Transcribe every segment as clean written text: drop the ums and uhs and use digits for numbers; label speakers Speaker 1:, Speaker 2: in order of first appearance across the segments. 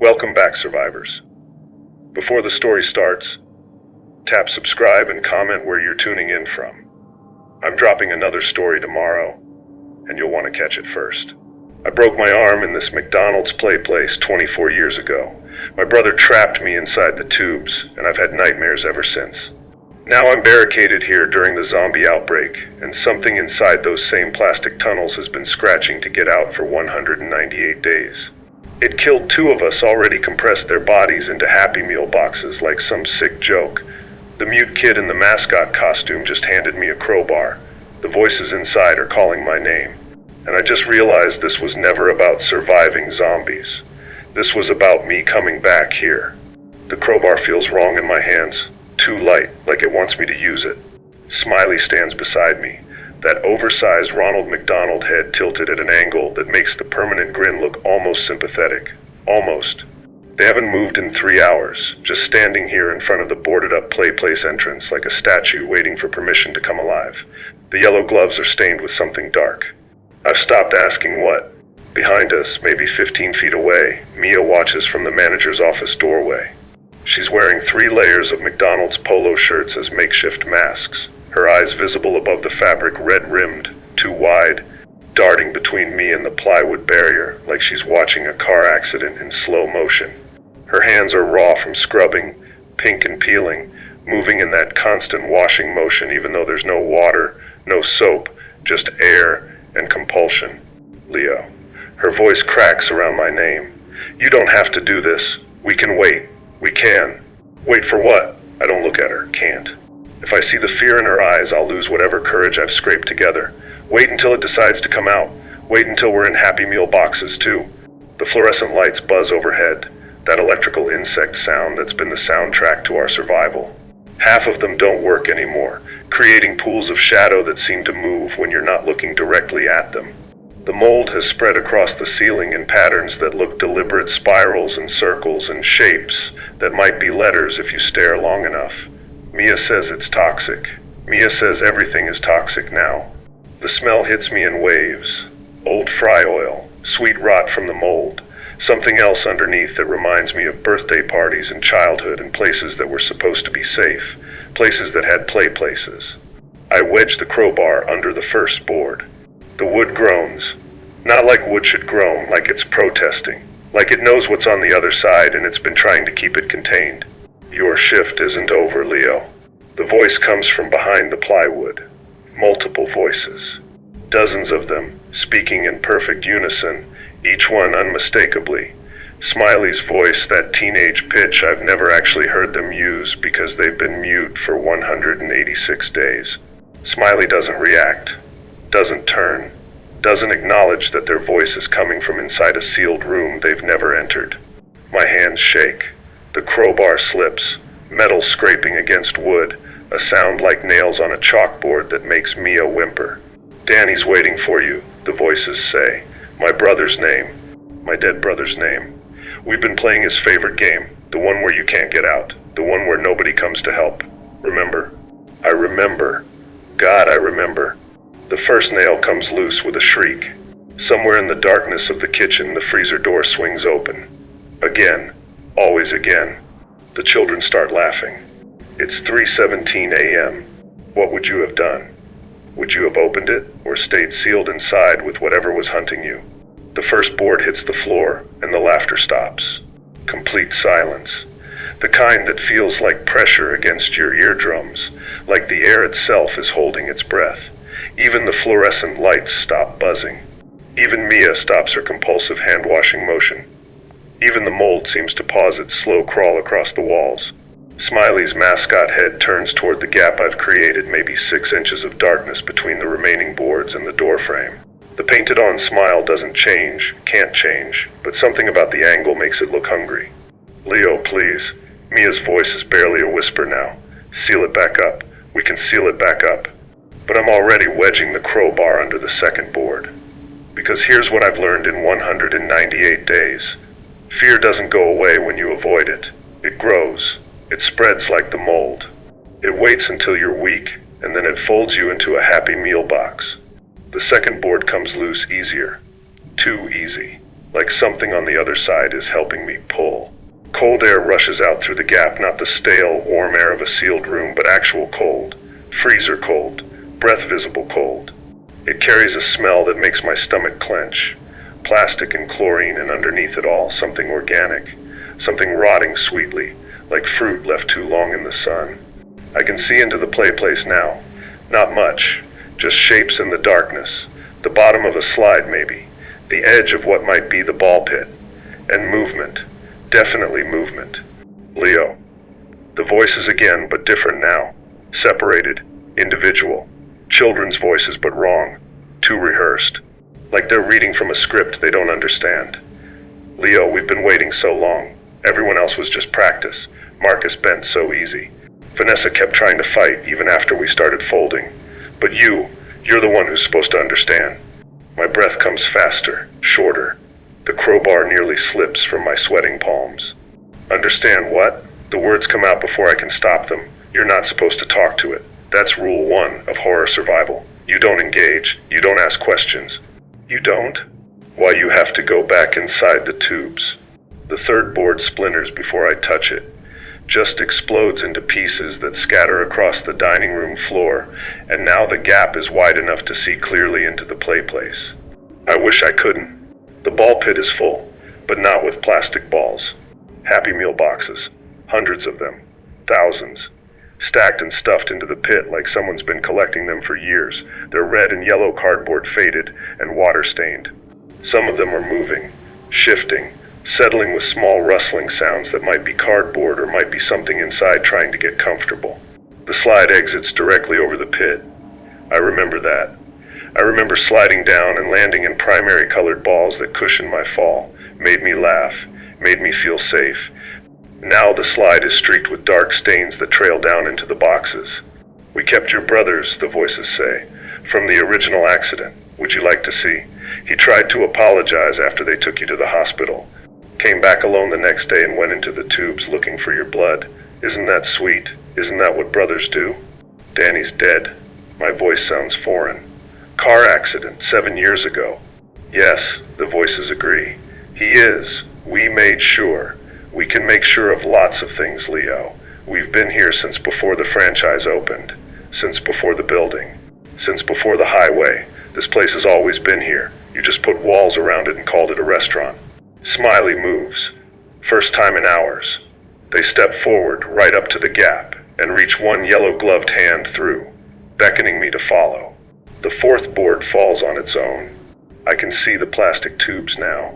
Speaker 1: Welcome back, survivors. Before the story starts, tap subscribe and comment where you're tuning in from. I'm dropping another story tomorrow, and you'll want to catch it first. I broke my arm in this McDonald's PlayPlace 24 years ago. My brother trapped me inside the tubes, and I've had nightmares ever since. Now I'm barricaded here during the zombie outbreak, and something inside those same plastic tunnels has been scratching to get out for 198 days. It killed two of us, already compressed their bodies into Happy Meal boxes like some sick joke. The mute kid in the mascot costume just handed me a crowbar. The voices inside are calling my name. And I just realized this was never about surviving zombies. This was about me coming back here. The crowbar feels wrong in my hands. Too light, like it wants me to use it. Smiley stands beside me, that oversized Ronald McDonald head tilted at an angle that makes the permanent grin look almost sympathetic. Almost. They haven't moved in 3 hours, just standing here in front of the boarded-up PlayPlace entrance like a statue waiting for permission to come alive. The yellow gloves are stained with something dark. I've stopped asking what. Behind us, maybe 15 feet away, Mia watches from the manager's office doorway. She's wearing 3 layers of McDonald's polo shirts as makeshift masks, her eyes visible above the fabric red-rimmed, too wide, darting between me and the plywood barrier like she's watching a car accident in slow motion. Her hands are raw from scrubbing, pink and peeling, moving in that constant washing motion even though there's no water, no soap, just air and compulsion. Leo. Her voice cracks around my name. You don't have to do this. We can wait. We can. Wait for what? I don't look at her. Can't. If I see the fear in her eyes, I'll lose whatever courage I've scraped together. Wait until it decides to come out. Wait until we're in Happy Meal boxes, too. The fluorescent lights buzz overhead, that electrical insect sound that's been the soundtrack to our survival. Half of them don't work anymore, creating pools of shadow that seem to move when you're not looking directly at them. The mold has spread across the ceiling in patterns that look deliberate spirals and circles and shapes that might be letters if you stare long enough. Mia says it's toxic. Mia says everything is toxic now. The smell hits me in waves. Old fry oil, sweet rot from the mold, something else underneath that reminds me of birthday parties in childhood and places that were supposed to be safe, places that had play places. I wedge the crowbar under the first board. The wood groans. Not like wood should groan, like it's protesting. Like it knows what's on the other side and it's been trying to keep it contained. Your shift isn't over, Leo. The voice comes from behind the plywood. Multiple voices. Dozens of them, speaking in perfect unison, each one unmistakably. Smiley's voice, that teenage pitch I've never actually heard them use because they've been mute for 186 days. Smiley doesn't react. Doesn't turn, doesn't acknowledge that their voice is coming from inside a sealed room they've never entered. My hands shake. The crowbar slips, metal scraping against wood, a sound like nails on a chalkboard that makes Mia whimper. Danny's waiting for you, the voices say. My brother's name. My dead brother's name. We've been playing his favorite game, the one where you can't get out, the one where nobody comes to help. Remember? I remember. God, I remember. The first nail comes loose with a shriek. Somewhere in the darkness of the kitchen, the freezer door swings open. Again. Always again. The children start laughing. It's 3:17 a.m. What would you have done? Would you have opened it, or stayed sealed inside with whatever was hunting you? The first board hits the floor, and the laughter stops. Complete silence. The kind that feels like pressure against your eardrums, like the air itself is holding its breath. Even the fluorescent lights stop buzzing. Even Mia stops her compulsive hand-washing motion. Even the mold seems to pause its slow crawl across the walls. Smiley's mascot head turns toward the gap I've created, maybe 6 inches of darkness between the remaining boards and the doorframe. The painted-on smile doesn't change, can't change, but something about the angle makes it look hungry. Leo, please. Mia's voice is barely a whisper now. Seal it back up. We can seal it back up. But I'm already wedging the crowbar under the second board. Because here's what I've learned in 198 days. Fear doesn't go away when you avoid it. It grows. It spreads like the mold. It waits until you're weak, and then it folds you into a Happy Meal box. The second board comes loose easier. Too easy. like something on the other side is helping me pull. Cold air rushes out through the gap, not the stale, warm air of a sealed room, but actual cold. Freezer cold. Breath-visible cold. It carries a smell that makes my stomach clench. Plastic and chlorine, and underneath it all, something organic. Something rotting sweetly, like fruit left too long in the sun. I can see into the PlayPlace now. Not much. Just shapes in the darkness. The bottom of a slide, maybe. The edge of what might be the ball pit. And movement. Definitely movement. Leo. The voices again, but different now. Separated. Individual. Children's voices, but wrong. Too rehearsed. Like they're reading from a script they don't understand. Leo, we've been waiting so long. Everyone else was just practice. Marcus bent so easy. Vanessa kept trying to fight even after we started folding. But you're the one who's supposed to understand. My breath comes faster, shorter. The crowbar nearly slips from my sweating palms. Understand what? The words come out before I can stop them. You're not supposed to talk to it. That's rule 1 of horror survival. You don't engage. You don't ask questions. You don't? Why, you have to go back inside the tubes. The third board splinters before I touch it. Just explodes into pieces that scatter across the dining room floor, and now the gap is wide enough to see clearly into the PlayPlace. I wish I couldn't. The ball pit is full, but not with plastic balls. Happy Meal boxes. Hundreds of them. Thousands. Stacked and stuffed into the pit like someone's been collecting them for years. They're red and yellow cardboard faded and water-stained. Some of them are moving, shifting, settling with small rustling sounds that might be cardboard or might be something inside trying to get comfortable. The slide exits directly over the pit. I remember that. I remember sliding down and landing in primary colored balls that cushioned my fall, made me laugh, made me feel safe. Now the slide is streaked with dark stains that trail down into the boxes. We kept your brothers, the voices say, from the original accident. Would you like to see? He tried to apologize after they took you to the hospital. Came back alone the next day and went into the tubes looking for your blood. Isn't that sweet? Isn't that what brothers do? Danny's dead. My voice sounds foreign. Car accident 7 years ago. Yes, the voices agree. He is. We made sure. We can make sure of lots of things, Leo. We've been here since before the franchise opened. Since before the building. Since before the highway. This place has always been here. You just put walls around it and called it a restaurant. Smiley moves. First time in hours. They step forward, right up to the gap, and reach one yellow-gloved hand through, beckoning me to follow. The fourth board falls on its own. I can see the plastic tubes now.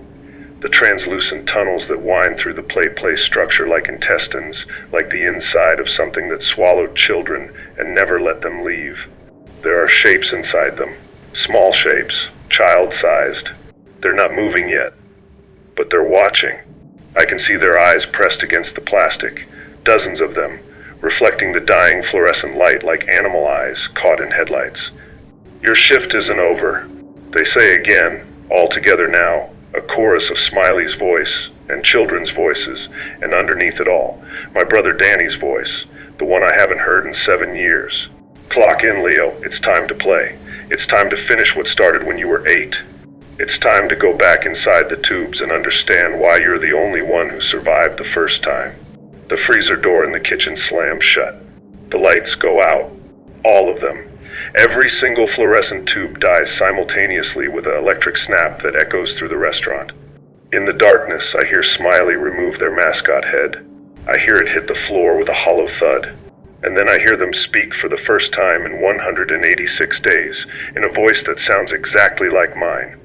Speaker 1: The translucent tunnels that wind through the PlayPlace structure like intestines, like the inside of something that swallowed children and never let them leave. There are shapes inside them. Small shapes, child-sized. They're not moving yet. But they're watching. I can see their eyes pressed against the plastic, dozens of them, reflecting the dying fluorescent light like animal eyes caught in headlights. Your shift isn't over, they say again, all together now, a chorus of Smiley's voice and children's voices, and underneath it all, my brother Danny's voice, the one I haven't heard in 7 years. Clock in, Leo, it's time to play. It's time to finish what started when you were 8. It's time to go back inside the tubes and understand why you're the only one who survived the first time. The freezer door in the kitchen slams shut. The lights go out. All of them. Every single fluorescent tube dies simultaneously with an electric snap that echoes through the restaurant. In the darkness, I hear Smiley remove their mascot head. I hear it hit the floor with a hollow thud. And then I hear them speak for the first time in 186 days, in a voice that sounds exactly like mine.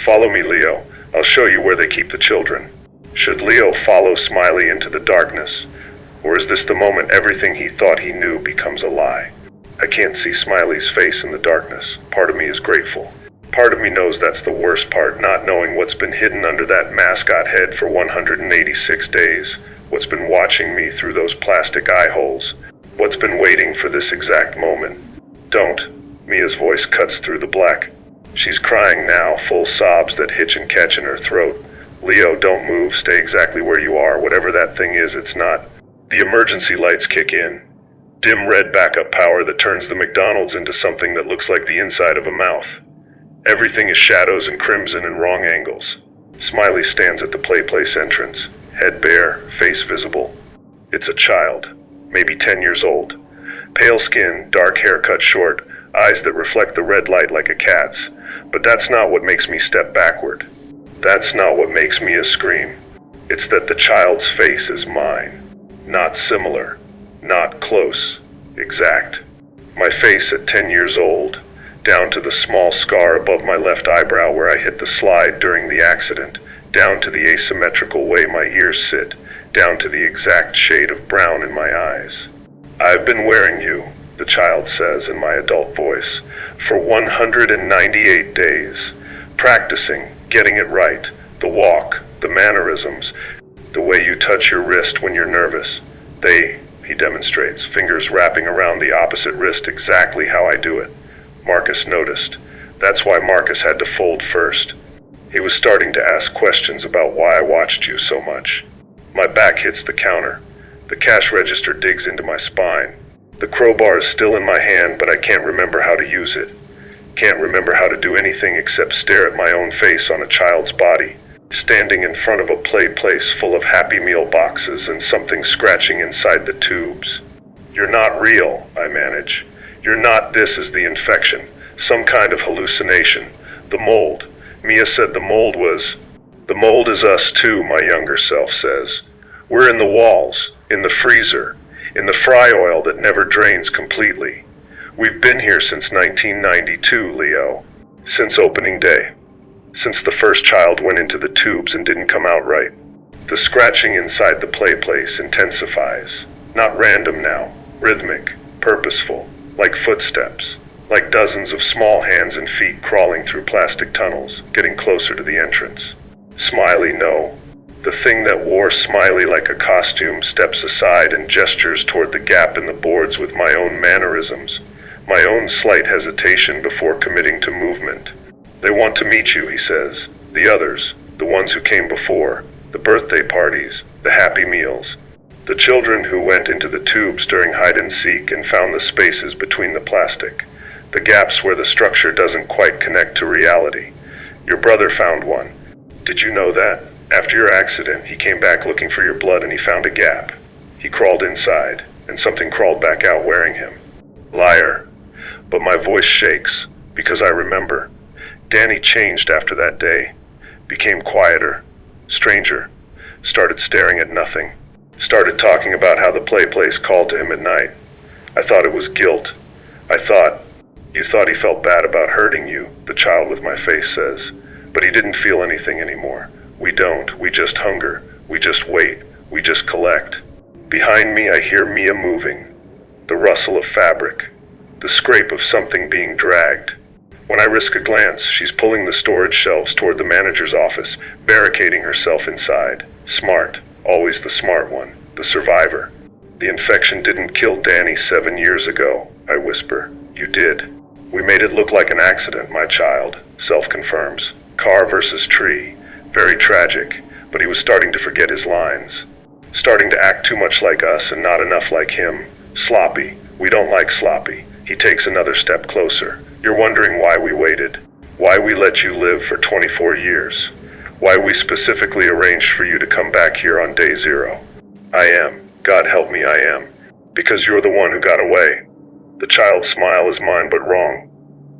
Speaker 1: Follow me, Leo. I'll show you where they keep the children. Should Leo follow Smiley into the darkness? Or is this the moment everything he thought he knew becomes a lie? I can't see Smiley's face in the darkness. Part of me is grateful. Part of me knows that's the worst part, not knowing what's been hidden under that mascot head for 186 days, what's been watching me through those plastic eye holes, what's been waiting for this exact moment. Don't. Mia's voice cuts through the black. She's crying now, full sobs that hitch and catch in her throat. Leo, don't move. Stay exactly where you are. Whatever that thing is, it's not. The emergency lights kick in. Dim red backup power that turns the McDonald's into something that looks like the inside of a mouth. Everything is shadows and crimson and wrong angles. Smiley stands at the PlayPlace entrance, head bare, face visible. It's a child, maybe 10 years old. Pale skin, dark hair cut short, eyes that reflect the red light like a cat's. But that's not what makes me step backward. That's not what makes me scream. It's that the child's face is mine. Not similar, not close, exact. My face at 10 years old, down to the small scar above my left eyebrow where I hit the slide during the accident, down to the asymmetrical way my ears sit, down to the exact shade of brown in my eyes. I've been wearing you, the child says in my adult voice, for 198 days, practicing, getting it right, the walk, the mannerisms, the way you touch your wrist when you're nervous. He demonstrates, fingers wrapping around the opposite wrist exactly how I do it. Marcus noticed. That's why Marcus had to fold first. He was starting to ask questions about why I watched you so much. My back hits the counter. The cash register digs into my spine. The crowbar is still in my hand, but I can't remember how to use it. Can't remember how to do anything except stare at my own face on a child's body, standing in front of a PlayPlace full of Happy Meal boxes and something scratching inside the tubes. You're not real, I manage. You're not. This is the infection. Some kind of hallucination. The mold. Mia said the mold was... The mold is us too, my younger self says. We're in the walls, in the freezer, in the fry oil that never drains completely. We've been here since 1992, Leo. Since opening day. Since the first child went into the tubes and didn't come out right. The scratching inside the PlayPlace intensifies. Not random now. Rhythmic. Purposeful. Like footsteps. Like dozens of small hands and feet crawling through plastic tunnels, getting closer to the entrance. Smiley, no. The thing that wore Smiley like a costume steps aside and gestures toward the gap in the boards with my own mannerisms, my own slight hesitation before committing to movement. They want to meet you, he says. The others, the ones who came before, the birthday parties, the Happy Meals. The children who went into the tubes during hide and seek and found the spaces between the plastic, the gaps where the structure doesn't quite connect to reality. Your brother found one. Did you know that? After your accident, he came back looking for your blood and he found a gap. He crawled inside, and something crawled back out wearing him. Liar. But my voice shakes, because I remember. Danny changed after that day. Became quieter, stranger, started staring at nothing. Started talking about how the PlayPlace called to him at night. I thought it was guilt. You thought he felt bad about hurting you, the child with my face says. But he didn't feel anything anymore. We don't. We just hunger. We just wait. We just collect. Behind me I hear Mia moving. The rustle of fabric. The scrape of something being dragged. When I risk a glance, she's pulling the storage shelves toward the manager's office, barricading herself inside. Smart. Always the smart one. The survivor. The infection didn't kill Danny 7 years ago, I whisper. You did. We made it look like an accident, my child, Self confirms. Car versus tree. Very tragic, but he was starting to forget his lines. Starting to act too much like us and not enough like him. Sloppy. We don't like sloppy. He takes another step closer. You're wondering why we waited. Why we let you live for 24 years. Why we specifically arranged for you to come back here on day 0. I am. God help me, I am. Because you're the one who got away. The child's smile is mine but wrong.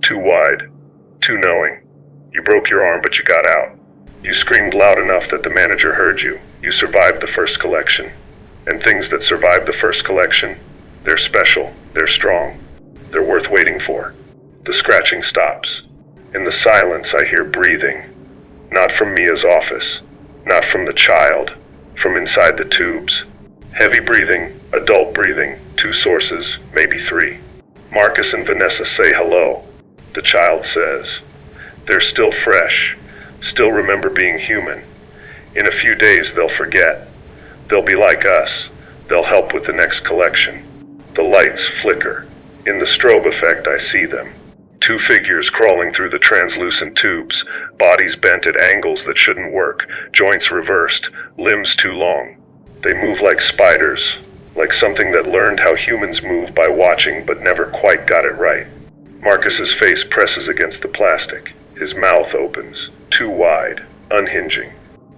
Speaker 1: Too wide. Too knowing. You broke your arm but you got out. You screamed loud enough that the manager heard you. You survived the first collection. And things that survive the first collection, they're special, they're strong, they're worth waiting for. The scratching stops. In the silence I hear breathing. Not from Mia's office. Not from the child. From inside the tubes. Heavy breathing, adult breathing, 2 sources, maybe 3. Marcus and Vanessa say hello. The child says. They're still fresh. Still remember being human. In a few days they'll forget. They'll be like us. They'll help with the next collection. The lights flicker. In the strobe effect I see them. 2 figures crawling through the translucent tubes, bodies bent at angles that shouldn't work, joints reversed, limbs too long. They move like spiders, like something that learned how humans move by watching but never quite got it right. Marcus's face presses against the plastic. His mouth opens, too wide, unhinging.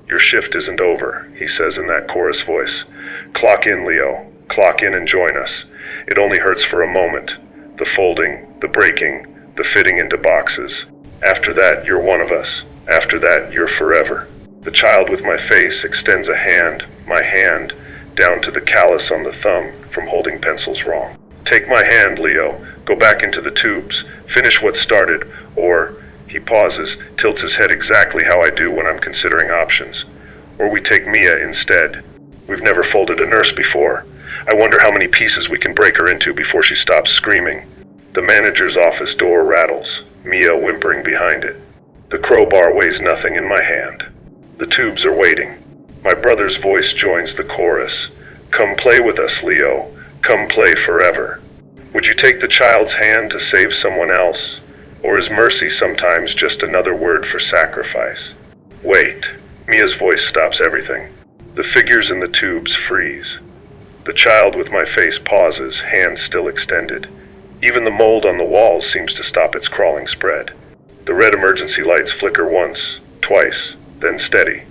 Speaker 1: "Your shift isn't over," he says in that chorus voice. "Clock in, Leo. Clock in and join us. It only hurts for a moment. The folding, the breaking, the fitting into boxes. After that, you're one of us. After that, you're forever." The child with my face extends a hand, my hand, down to the callus on the thumb from holding pencils wrong. "Take my hand, Leo. Go back into the tubes. Finish what started, or..." He pauses, tilts his head exactly how I do when I'm considering options. "Or we take Mia instead. We've never folded a nurse before. I wonder how many pieces we can break her into before she stops screaming." The manager's office door rattles, Mia whimpering behind it. The crowbar weighs nothing in my hand. The tubes are waiting. My brother's voice joins the chorus. "Come play with us, Leo. Come play forever." Would you take the child's hand to save someone else? Or is mercy sometimes just another word for sacrifice? Wait. Mia's voice stops everything. The figures in the tubes freeze. The child with my face pauses, hand still extended. Even the mold on the walls seems to stop its crawling spread. The red emergency lights flicker once, twice, then steady.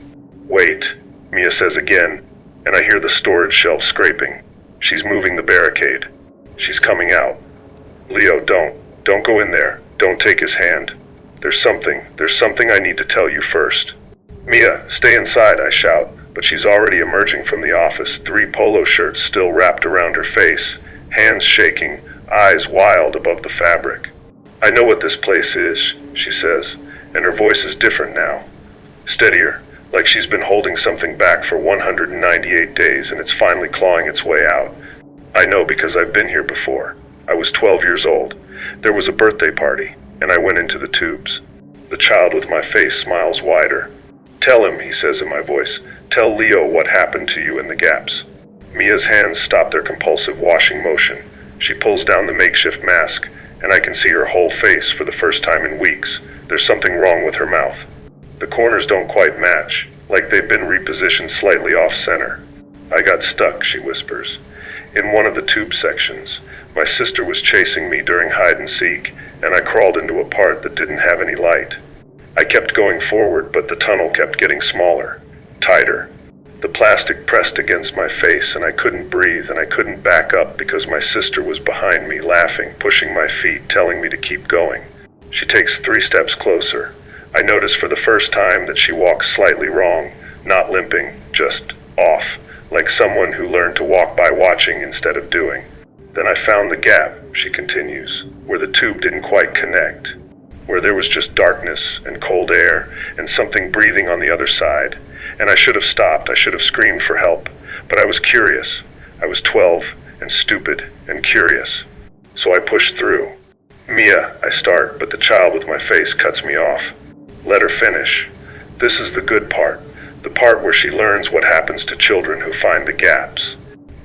Speaker 1: "Wait," Mia says again, and I hear the storage shelf scraping. She's moving the barricade. She's coming out. "Leo, don't go in there. Don't take his hand. There's something I need to tell you first." "Mia, stay inside," I shout, but she's already emerging from the office, 3 polo shirts still wrapped around her face, hands shaking, eyes wild above the fabric. "I know what this place is," she says, and her voice is different now. Steadier, like she's been holding something back for 198 days and it's finally clawing its way out. "I know because I've been here before. I was 12 years old. There was a birthday party, and I went into the tubes." The child with my face smiles wider. "Tell him," he says in my voice. "Tell Leo what happened to you in the gaps." Mia's hands stop their compulsive washing motion. She pulls down the makeshift mask, and I can see her whole face for the first time in weeks. There's something wrong with her mouth. The corners don't quite match, like they've been repositioned slightly off-center. "I got stuck," she whispers, "in one of the tube sections. My sister was chasing me during hide-and-seek, and I crawled into a part that didn't have any light. I kept going forward, but the tunnel kept getting smaller, tighter. The plastic pressed against my face, and I couldn't breathe, and I couldn't back up because my sister was behind me, laughing, pushing my feet, telling me to keep going. She takes 3 steps closer. I notice for the first time that she walks slightly wrong, not limping, just off, like someone who learned to walk by watching instead of doing. Then I found the gap," she continues, "where the tube didn't quite connect, where there was just darkness and cold air and something breathing on the other side. And I should have stopped, I should have screamed for help, but I was curious. I was 12 and stupid and curious. So I pushed through. "Mia," I start, but the child with my face cuts me off. "Let her finish. This is the good part, the part where she learns what happens to children who find the gaps."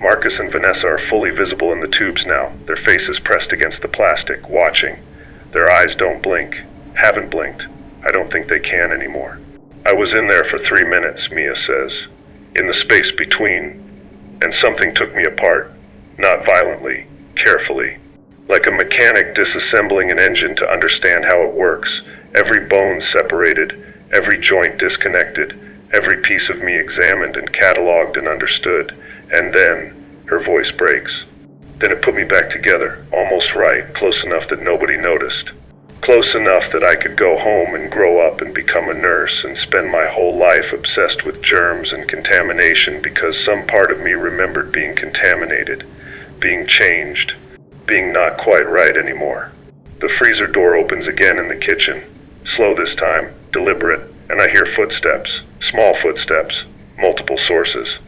Speaker 1: Marcus and Vanessa are fully visible in the tubes now, their faces pressed against the plastic, watching. Their eyes don't blink, haven't blinked. I don't think they can anymore. "I was in there for 3 minutes," Mia says, "in the space between, and something took me apart, not violently, carefully, like a mechanic disassembling an engine to understand how it works, every bone separated, every joint disconnected, every piece of me examined and cataloged and understood, and then," her voice breaks, "then it put me back together, almost right, close enough that nobody noticed. Close enough that I could go home and grow up and become a nurse and spend my whole life obsessed with germs and contamination because some part of me remembered being contaminated, being changed, being not quite right anymore." The freezer door opens again in the kitchen, slow this time, deliberate, and I hear footsteps, small footsteps, multiple sources.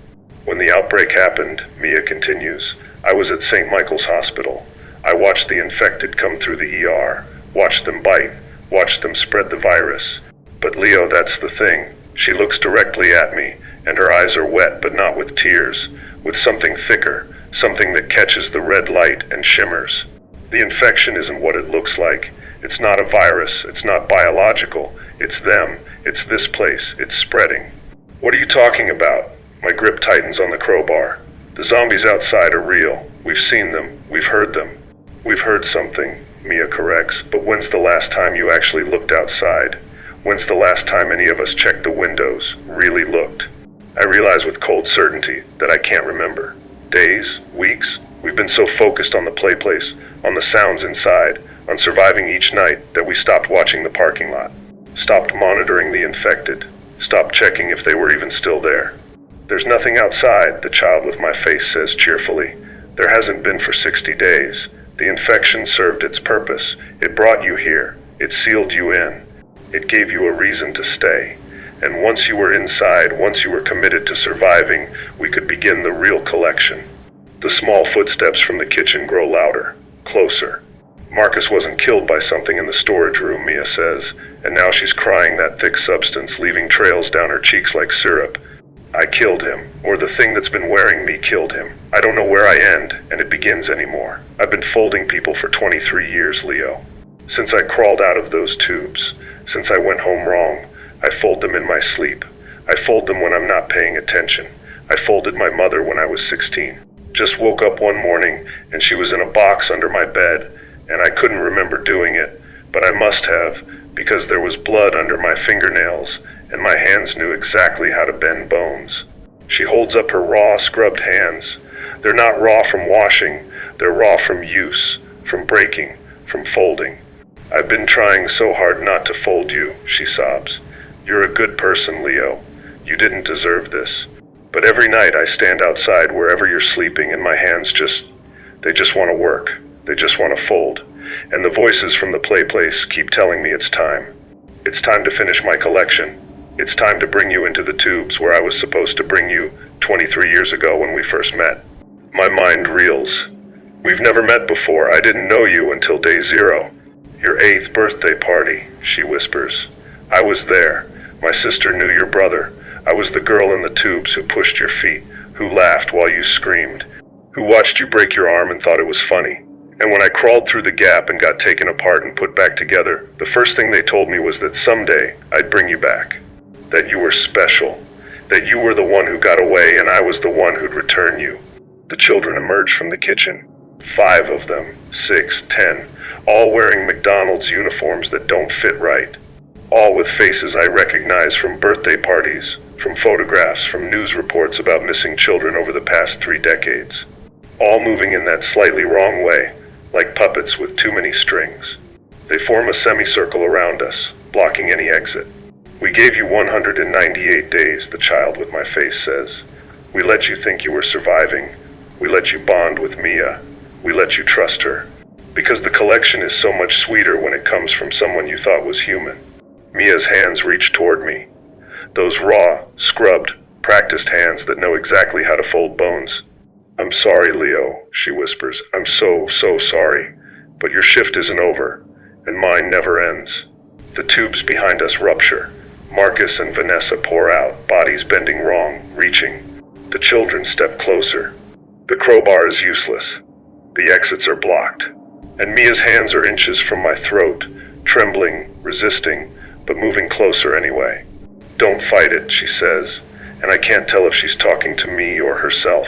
Speaker 1: "When the outbreak happened," Mia continues, "I was at St. Michael's Hospital. I watched the infected come through the ER, watched them bite, watched them spread the virus. But Leo, that's the thing. She looks directly at me, and her eyes are wet but not with tears, with something thicker, something that catches the red light and shimmers. The infection isn't what it looks like. It's not a virus, it's not biological. It's them, it's this place, it's spreading." "What are you talking about?" My grip tightens on the crowbar. "The zombies outside are real. We've seen them. We've heard them." "We've heard something," Mia corrects, "but when's the last time you actually looked outside? When's the last time any of us checked the windows, really looked? I realize with cold certainty that I can't remember. Days, weeks, we've been so focused on the PlayPlace, on the sounds inside, on surviving each night that we stopped watching the parking lot, stopped monitoring the infected, stopped checking if they were even still there. There's nothing outside, the child with my face says cheerfully. There hasn't been for 60 days. The infection served its purpose. It brought you here. It sealed you in. It gave you a reason to stay. And once you were inside, once you were committed to surviving, we could begin the real collection. The small footsteps from the kitchen grow louder, closer. Marcus wasn't killed by something in the storage room, Mia says, and now she's crying that thick substance, leaving trails down her cheeks like syrup. I killed him, or the thing that's been wearing me killed him. I don't know where I end, and it begins anymore. I've been folding people for 23 years, Leo. Since I crawled out of those tubes, since I went home wrong, I fold them in my sleep. I fold them when I'm not paying attention. I folded my mother when I was 16. Just woke up one morning, and she was in a box under my bed, and I couldn't remember doing it, but I must have, because there was blood under my fingernails, and my hands knew exactly how to bend bones. She holds up her raw, scrubbed hands. They're not raw from washing, they're raw from use, from breaking, from folding. I've been trying so hard not to fold you, she sobs. You're a good person, Leo. You didn't deserve this. But every night I stand outside wherever you're sleeping and my hands they just want to work. They just want to fold. And the voices from the PlayPlace keep telling me it's time. It's time to finish my collection. It's time to bring you into the tubes where I was supposed to bring you 23 years ago when we first met. My mind reels. We've never met before. I didn't know you until day 0. Your 8th birthday party, she whispers. I was there. My sister knew your brother. I was the girl in the tubes who pushed your feet, who laughed while you screamed, who watched you break your arm and thought it was funny. And when I crawled through the gap and got taken apart and put back together, the first thing they told me was that someday I'd bring you back. That you were special. That you were the one who got away and I was the one who'd return you. The children emerged from the kitchen. 5 of them, 6, 10, all wearing McDonald's uniforms that don't fit right. All with faces I recognize from birthday parties, from photographs, from news reports about missing children over the past 3 decades. All moving in that slightly wrong way, like puppets with too many strings. They form a semicircle around us, blocking any exit. We gave you 198 days, the child with my face says. We let you think you were surviving. We let you bond with Mia. We let you trust her. Because the collection is so much sweeter when it comes from someone you thought was human. Mia's hands reach toward me. Those raw, scrubbed, practiced hands that know exactly how to fold bones. I'm sorry, Leo, she whispers. I'm so sorry. But your shift isn't over, and mine never ends. The tubes behind us rupture. Marcus and Vanessa pour out, bodies bending wrong, reaching. The children step closer. The crowbar is useless. The exits are blocked. And Mia's hands are inches from my throat, trembling, resisting, but moving closer anyway. Don't fight it, she says, and I can't tell if she's talking to me or herself.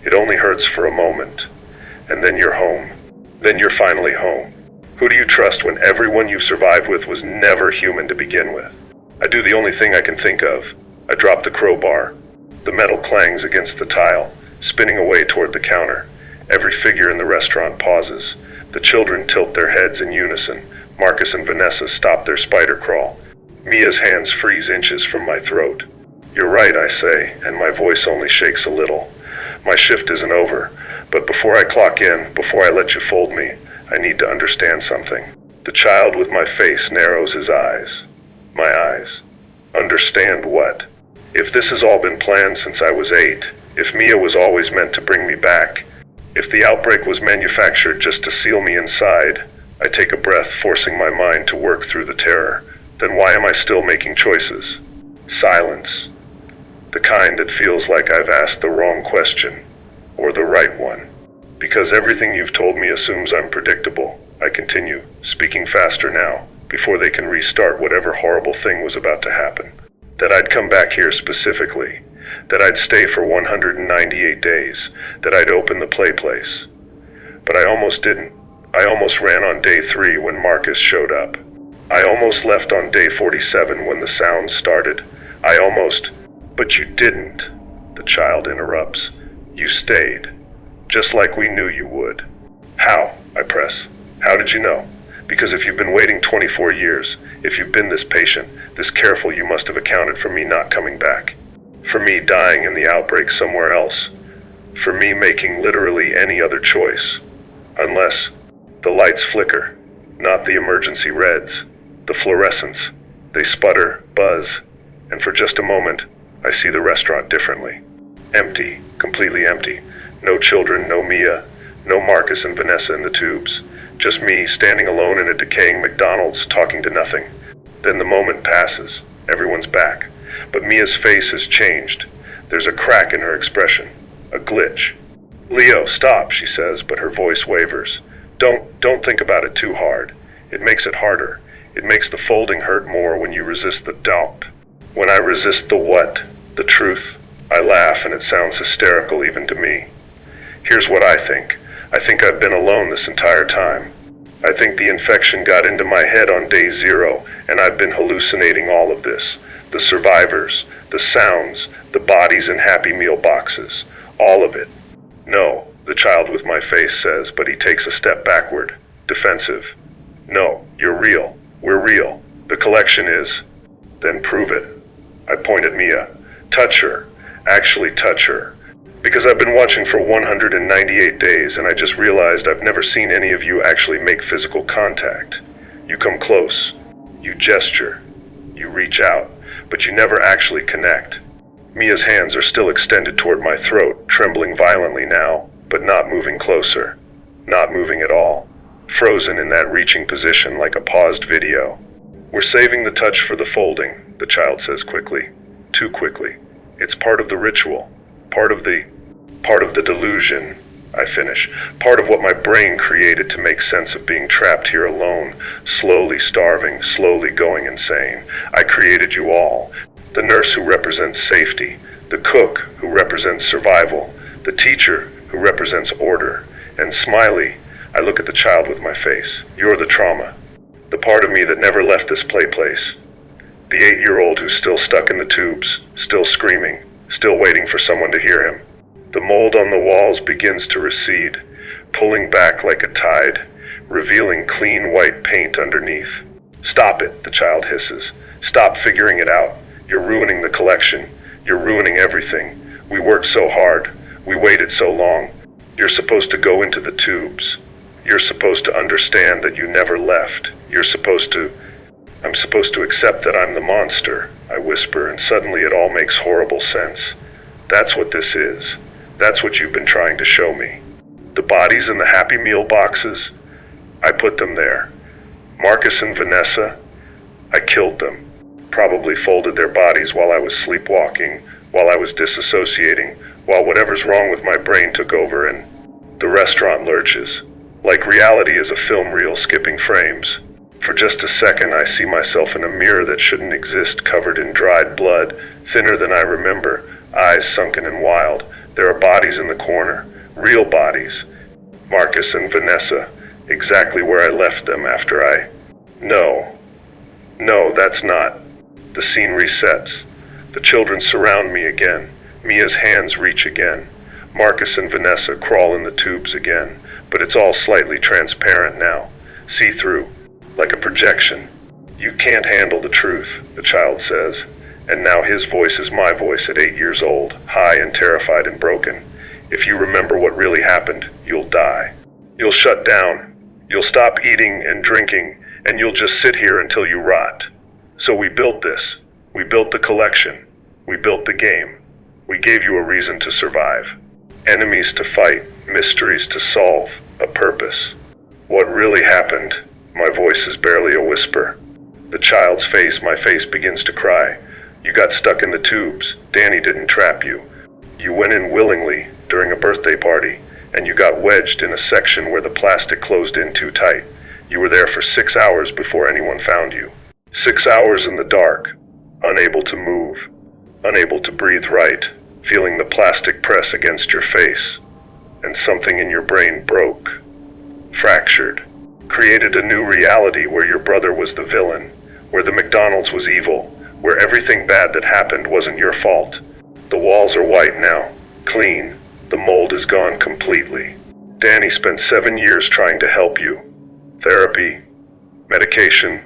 Speaker 1: It only hurts for a moment. And then you're home. Then you're finally home. Who do you trust when everyone you survived with was never human to begin with? I do the only thing I can think of. I drop the crowbar. The metal clangs against the tile, spinning away toward the counter. Every figure in the restaurant pauses. The children tilt their heads in unison. Marcus and Vanessa stop their spider crawl. Mia's hands freeze inches from my throat. You're right, I say, and my voice only shakes a little. My shift isn't over, but before I clock in, before I let you fold me, I need to understand something. The child with my face narrows his eyes. My eyes. Understand what? If this has all been planned since I was 8, if Mia was always meant to bring me back, if the outbreak was manufactured just to seal me inside, I take a breath, forcing my mind to work through the terror. Then why am I still making choices? Silence. The kind that feels like I've asked the wrong question, or the right one. Because everything you've told me assumes I'm predictable, I continue, speaking faster now, before they can restart whatever horrible thing was about to happen. That I'd come back here specifically. That I'd stay for 198 days. That I'd open the PlayPlace. But I almost didn't. I almost ran on day 3 when Marcus showed up. I almost left on day 47 when the sound started. But you didn't, the child interrupts. You stayed, just like we knew you would. How? I press. How did you know? Because if you've been waiting 24 years, if you've been this patient, this careful, you must have accounted for me not coming back. For me dying in the outbreak somewhere else. For me making literally any other choice. Unless the lights flicker, not the emergency reds, the fluorescents. They sputter, buzz, and for just a moment, I see the restaurant differently. Empty, completely empty. No children, no Mia, no Marcus and Vanessa in the tubes. Just me, standing alone in a decaying McDonald's, talking to nothing. Then the moment passes. Everyone's back. But Mia's face has changed. There's a crack in her expression. A glitch. Leo, stop, she says, but her voice wavers. Don't think about it too hard. It makes it harder. It makes the folding hurt more when you resist the doubt. When I resist the what? The truth. I laugh and it sounds hysterical even to me. Here's what I think. I think I've been alone this entire time. I think the infection got into my head on day 0, and I've been hallucinating all of this. The survivors, the sounds, the bodies in Happy Meal boxes. All of it. No, the child with my face says, but he takes a step backward. Defensive. No, you're real. We're real. The collection is. Then prove it. I point at Mia. Touch her. Actually touch her. Because I've been watching for 198 days and I just realized I've never seen any of you actually make physical contact. You come close. You gesture. You reach out. But you never actually connect. Mia's hands are still extended toward my throat, trembling violently now, but not moving closer. Not moving at all. Frozen in that reaching position like a paused video. We're saving the touch for the folding, the child says quickly. Too quickly. It's part of the ritual. Part of the delusion, I finish. Part of what my brain created to make sense of being trapped here alone, slowly starving, slowly going insane. I created you all. The nurse who represents safety, the cook who represents survival, the teacher who represents order, and Smiley, I look at the child with my face. You're the trauma. The part of me that never left this PlayPlace. The 8-year-old who's still stuck in the tubes, still screaming, still waiting for someone to hear him. The mold on the walls begins to recede, pulling back like a tide, revealing clean white paint underneath. Stop it, the child hisses. Stop figuring it out. You're ruining the collection. You're ruining everything. We worked so hard. We waited so long. You're supposed to go into the tubes. You're supposed to understand that you never left. I'm supposed to accept that I'm the monster, I whisper, and suddenly it all makes horrible sense. That's what this is. That's what you've been trying to show me. The bodies in the Happy Meal boxes, I put them there. Marcus and Vanessa, I killed them. Probably folded their bodies while I was sleepwalking, while I was disassociating, while whatever's wrong with my brain took over and the restaurant lurches. Like reality is a film reel skipping frames. For just a second I see myself in a mirror that shouldn't exist, covered in dried blood, thinner than I remember, eyes sunken and wild. There are bodies in the corner, real bodies. Marcus and Vanessa, exactly where I left them after I... No, that's not. The scene resets. The children surround me again. Mia's hands reach again. Marcus and Vanessa crawl in the tubes again, but it's all slightly transparent now, see-through, like a projection. You can't handle the truth, the child says, and now his voice is my voice at 8 years old, high and terrified and broken. If you remember what really happened, you'll die. You'll shut down. You'll stop eating and drinking, and you'll just sit here until you rot. So we built this. We built the collection. We built the game. We gave you a reason to survive. Enemies to fight, mysteries to solve, a purpose. What really happened? My voice is barely a whisper. The child's face, my face begins to cry. You got stuck in the tubes. Danny didn't trap you. You went in willingly during a birthday party, and you got wedged in a section where the plastic closed in too tight. You were there for 6 hours before anyone found you. 6 hours in the dark, unable to move, unable to breathe right, feeling the plastic press against your face, and something in your brain broke, fractured. Created a new reality where your brother was the villain, where the McDonald's was evil, where everything bad that happened wasn't your fault. The walls are white now, clean. The mold is gone completely. Danny spent 7 years trying to help you. Therapy, medication,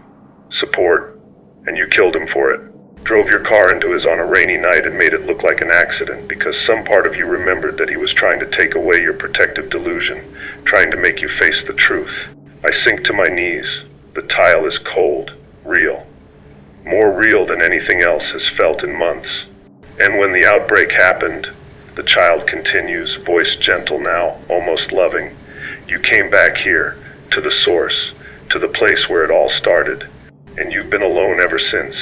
Speaker 1: support, and you killed him for it. Drove your car into his on a rainy night and made it look like an accident because some part of you remembered that he was trying to take away your protective delusion, trying to make you face the truth. I sink to my knees. The tile is cold, real. More real than anything else has felt in months. And when the outbreak happened, the child continues, voice gentle now, almost loving. You came back here, to the source, to the place where it all started. And you've been alone ever since,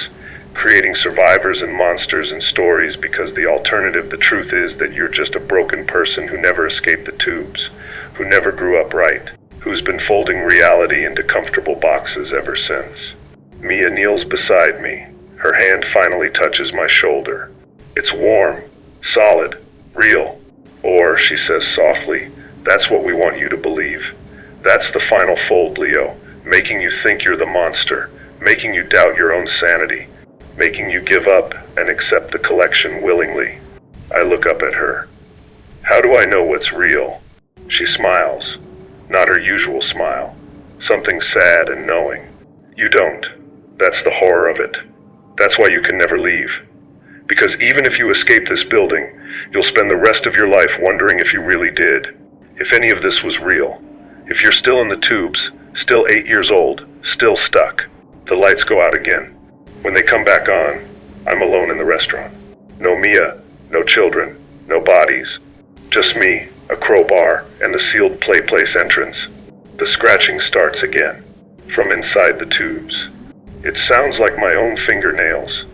Speaker 1: creating survivors and monsters and stories because the alternative, the truth is that you're just a broken person who never escaped the tubes, who never grew up right, who's been folding reality into comfortable boxes ever since. Mia kneels beside me. Her hand finally touches my shoulder. It's warm, solid, real. Or, she says softly, that's what we want you to believe. That's the final fold, Leo, making you think you're the monster, making you doubt your own sanity, making you give up and accept the collection willingly. I look up at her. How do I know what's real? She smiles. Not her usual smile. Something sad and knowing. You don't. That's the horror of it. That's why you can never leave. Because even if you escape this building, you'll spend the rest of your life wondering if you really did. If any of this was real. If you're still in the tubes, still 8 years old, still stuck. The lights go out again. When they come back on, I'm alone in the restaurant. No Mia, no children, no bodies. Just me, a crowbar, and the sealed PlayPlace entrance. The scratching starts again, from inside the tubes. It sounds like my own fingernails.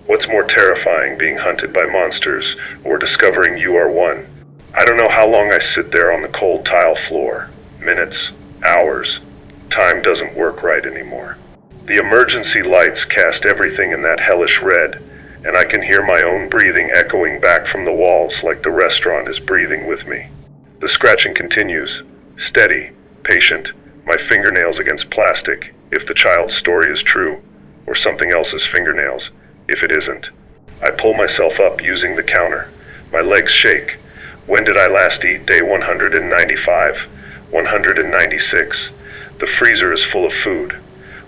Speaker 1: What's more terrifying, being hunted by monsters, or discovering you are one? I don't know how long I sit there on the cold tile floor. Minutes, hours. Time doesn't work right anymore. The emergency lights cast everything in that hellish red, and I can hear my own breathing echoing back from the walls like the restaurant is breathing with me. The scratching continues, steady, patient, my fingernails against plastic, if the child's story is true, or something else's fingernails, if it isn't. I pull myself up using the counter. My legs shake. When did I last eat? Day 195, 196. The freezer is full of food.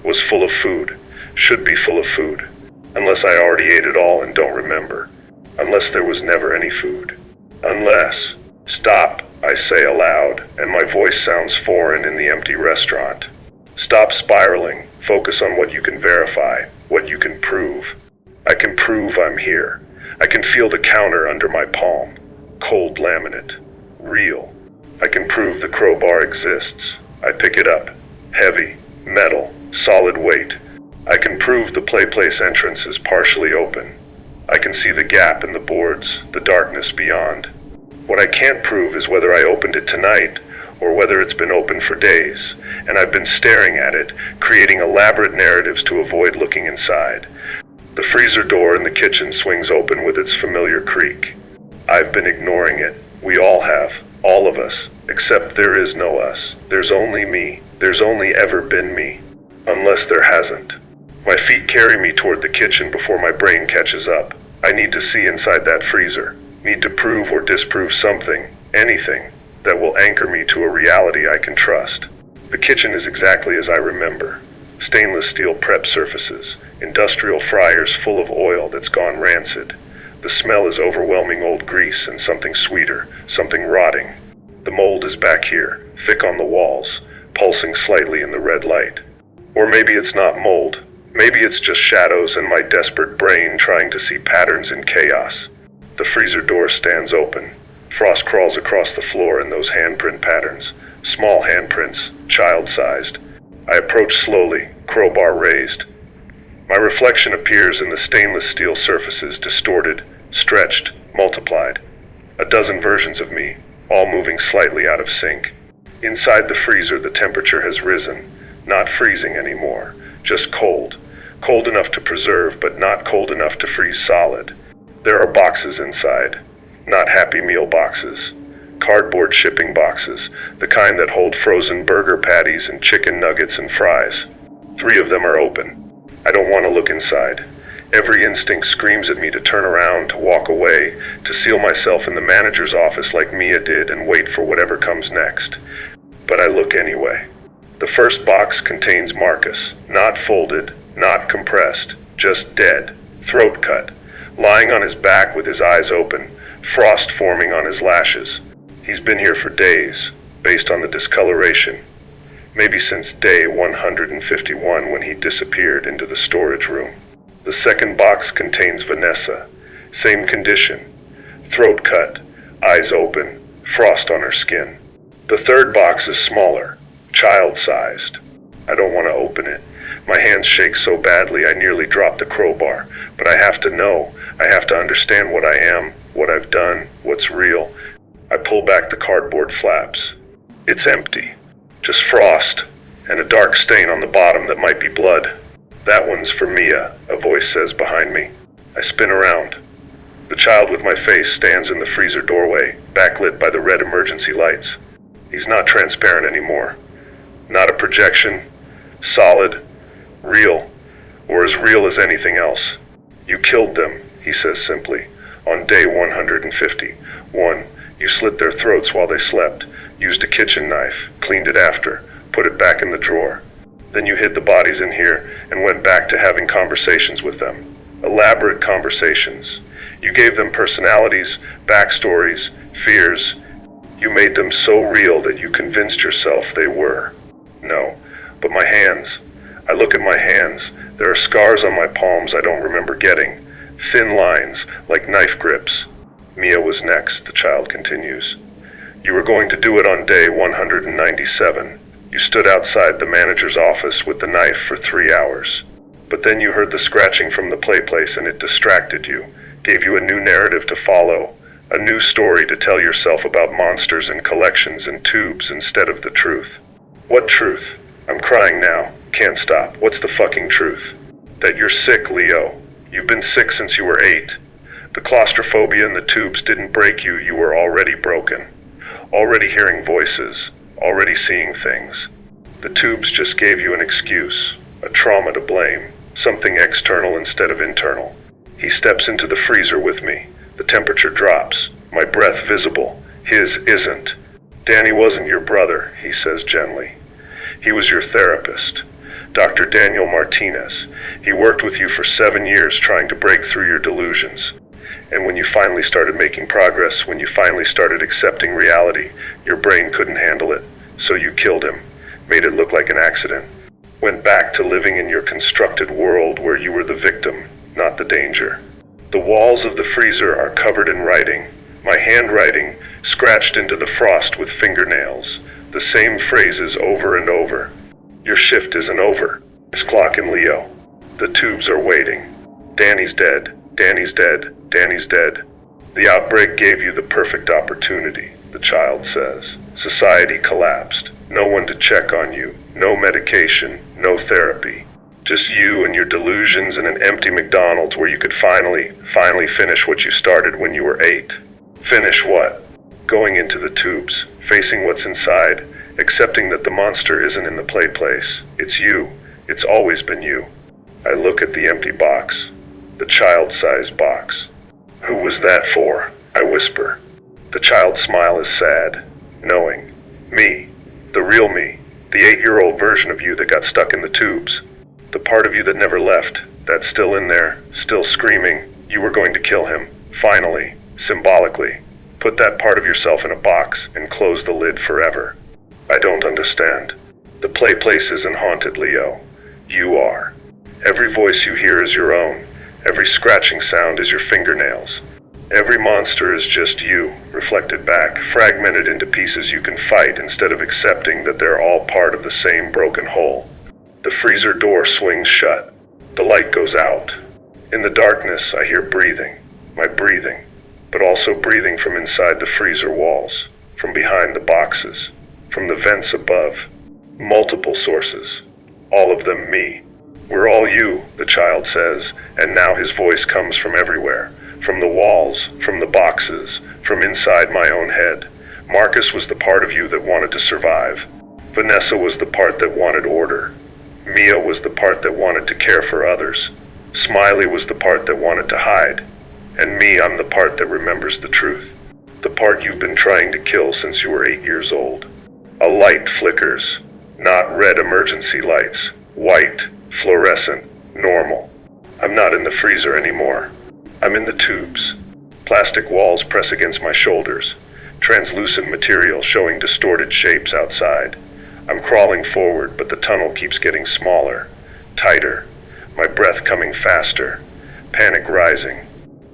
Speaker 1: Was full of food, should be full of food, unless I already ate it all and don't remember, unless there was never any food, unless, stop, I say aloud, and my voice sounds foreign in the empty restaurant. Stop spiraling, focus on what you can verify, what you can prove. I can prove I'm here. I can feel the counter under my palm, cold laminate, real. I can prove the crowbar exists. I pick it up, heavy, metal, solid weight. I can prove the PlayPlace entrance is partially open. I can see the gap in the boards, the darkness beyond. What I can't prove is whether I opened it tonight, or whether it's been open for days, and I've been staring at it, creating elaborate narratives to avoid looking inside. The freezer door in the kitchen swings open with its familiar creak. I've been ignoring it. We all have. All of us. Except there is no us. There's only me. There's only ever been me. Unless there hasn't. My feet carry me toward the kitchen before my brain catches up. I need to see inside that freezer. Need to prove or disprove something, anything, that will anchor me to a reality I can trust. The kitchen is exactly as I remember. Stainless steel prep surfaces, industrial fryers full of oil that's gone rancid. The smell is overwhelming old grease and something sweeter, something rotting. The mold is back here, thick on the walls, pulsing slightly in the red light. Or maybe it's not mold. Maybe it's just shadows and my desperate brain trying to see patterns in chaos. The freezer door stands open. Frost crawls across the floor in those handprint patterns. Small handprints, child-sized. I approach slowly, crowbar raised. My reflection appears in the stainless steel surfaces, distorted, stretched, multiplied. A dozen versions of me, all moving slightly out of sync. Inside the freezer, the temperature has risen. Not freezing anymore, just cold. Cold enough to preserve, but not cold enough to freeze solid. There are boxes inside. Not Happy Meal boxes. Cardboard shipping boxes, the kind that hold frozen burger patties and chicken nuggets and fries. 3 of them are open. I don't want to look inside. Every instinct screams at me to turn around, to walk away, to seal myself in the manager's office like Mia did and wait for whatever comes next. But I look anyway. The first box contains Marcus, not folded, not compressed, just dead, throat cut, lying on his back with his eyes open, frost forming on his lashes. He's been here for days, based on the discoloration. Maybe since day 151 when he disappeared into the storage room. The second box contains Vanessa. Same condition. Throat cut, eyes open, frost on her skin. The third box is smaller, child-sized. I don't want to open it. My hands shake so badly I nearly drop the crowbar. But I have to know. I have to understand what I am, what I've done, what's real. I pull back the cardboard flaps. It's empty. Just frost, and a dark stain on the bottom that might be blood. That one's for Mia, a voice says behind me. I spin around. The child with my face stands in the freezer doorway, backlit by the red emergency lights. He's not transparent anymore. Not a projection. Solid. Real. Or as real as anything else. You killed them, he says simply, on day 150. 1. You slit their throats while they slept, used a kitchen knife, cleaned it after, put it back in the drawer. Then you hid the bodies in here and went back to having conversations with them. Elaborate conversations. You gave them personalities, backstories, fears. You made them so real that you convinced yourself they were. No, but my hands. I look at my hands. There are scars on my palms I don't remember getting. Thin lines, like knife grips. Mia was next, the child continues. You were going to do it on day 197. You stood outside the manager's office with the knife for 3 hours. But then you heard the scratching from the PlayPlace and it distracted you, gave you a new narrative to follow, a new story to tell yourself about monsters and collections and tubes instead of the truth. What truth? I'm crying now. Can't stop. What's the fucking truth? That you're sick, Leo. You've been sick since you were 8. The claustrophobia and the tubes didn't break you. You were already broken. Already hearing voices. Already seeing things. The tubes just gave you an excuse. A trauma to blame. Something external instead of internal. He steps into the freezer with me. The temperature drops. My breath visible. His isn't. Danny wasn't your brother, he says gently. He was your therapist. Dr. Daniel Martinez. He worked with you for 7 years trying to break through your delusions. And when you finally started making progress, when you finally started accepting reality, your brain couldn't handle it. So you killed him. Made it look like an accident. Went back to living in your constructed world where you were the victim, not the danger. The walls of the freezer are covered in writing. My handwriting, scratched into the frost with fingernails. The same phrases over and over. Your shift isn't over. It's clock and Leo. The tubes are waiting. Danny's dead. Danny's dead. Danny's dead. The outbreak gave you the perfect opportunity, the child says. Society collapsed. No one to check on you. No medication. No therapy. Just you and your delusions and an empty McDonald's where you could finally finish what you started when you were 8. Finish what? Going into the tubes, facing what's inside, accepting that the monster isn't in the PlayPlace. It's you. It's always been you. I look at the empty box. The child-sized box. Who was that for? I whisper. The child's smile is sad, knowing. Me. The real me. The 8-year-old version of you that got stuck in the tubes. The part of you that never left. That's still in there, still screaming. You were going to kill him. Finally. Symbolically. Put that part of yourself in a box and close the lid forever. I don't understand. The PlayPlace isn't haunted, Leo. You are. Every voice you hear is your own. Every scratching sound is your fingernails. Every monster is just you, reflected back, fragmented into pieces you can fight instead of accepting that they're all part of the same broken whole. The freezer door swings shut. The light goes out. In the darkness, I hear breathing. My breathing. But also breathing from inside the freezer walls. From behind the boxes. From the vents above. Multiple sources. All of them me. We're all you, the child says, and now his voice comes from everywhere. From the walls, from the boxes, from inside my own head. Marcus was the part of you that wanted to survive. Vanessa was the part that wanted order. Mia was the part that wanted to care for others. Smiley was the part that wanted to hide. And me, I'm the part that remembers the truth. The part you've been trying to kill since you were 8 years old. A light flickers. Not red emergency lights. White, fluorescent, normal. I'm not in the freezer anymore. I'm in the tubes. Plastic walls press against my shoulders. Translucent material showing distorted shapes outside. I'm crawling forward, but the tunnel keeps getting smaller, tighter, my breath coming faster, panic rising.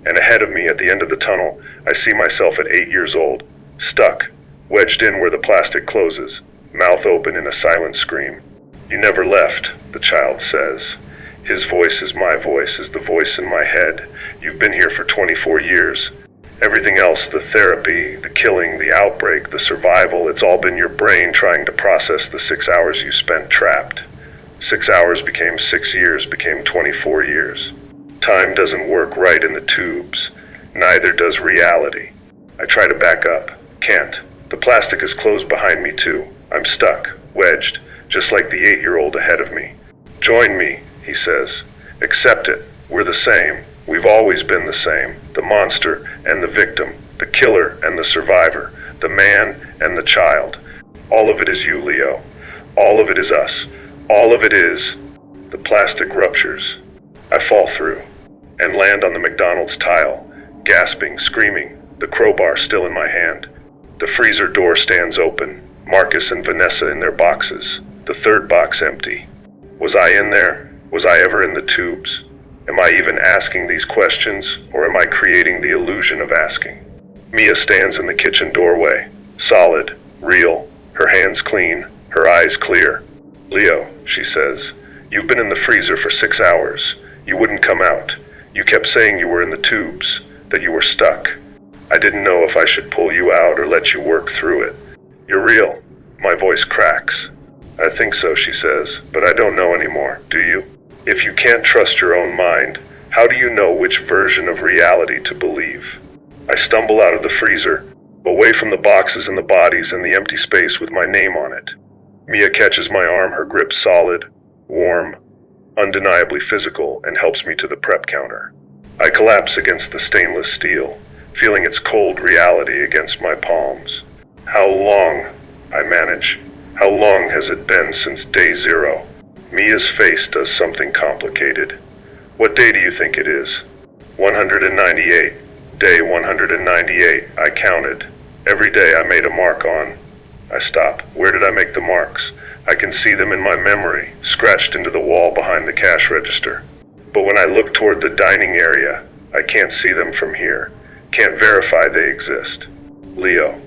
Speaker 1: And ahead of me at the end of the tunnel, I see myself at 8 years old, stuck, wedged in where the plastic closes, mouth open in a silent scream. You never left, the child says. His voice is my voice, is the voice in my head. You've been here for 24 years. Everything else, the therapy, the killing, the outbreak, the survival, it's all been your brain trying to process the 6 hours you spent trapped. 6 hours became 6 years, became 24 years. Time doesn't work right in the tubes. Neither does reality. I try to back up. Can't. The plastic is closed behind me too. I'm stuck, wedged, just like the 8-year-old ahead of me. Join me, he says. Accept it. We're the same. We've always been the same. The monster and the victim. The killer and the survivor. The man and the child. All of it is you, Leo. All of it is us. All of it is... The plastic ruptures. I fall through and land on the McDonald's tile, gasping, screaming, the crowbar still in my hand. The freezer door stands open, Marcus and Vanessa in their boxes, the third box empty. Was I in there? Was I ever in the tubes? Am I even asking these questions, or am I creating the illusion of asking? Mia stands in the kitchen doorway, solid, real, her hands clean, her eyes clear. Leo, she says, you've been in the freezer for 6 hours. You wouldn't come out. You kept saying you were in the tubes, that you were stuck. I didn't know if I should pull you out or let you work through it. You're real. My voice cracks. I think so, she says, but I don't know anymore, do you? If you can't trust your own mind, how do you know which version of reality to believe? I stumble out of the freezer, away from the boxes and the bodies and the empty space with my name on it. Mia catches my arm, her grip solid, warm, undeniably physical, and helps me to the prep counter. I collapse against the stainless steel, feeling its cold reality against my palms. How long, I manage. How long has it been since day 0? Mia's face does something complicated. What day do you think it is? 198. Day 198, I counted. Every day I made a mark on. I stop. Where did I make the marks? I can see them in my memory, scratched into the wall behind the cash register. But when I look toward the dining area, I can't see them from here. Can't verify they exist. Leo.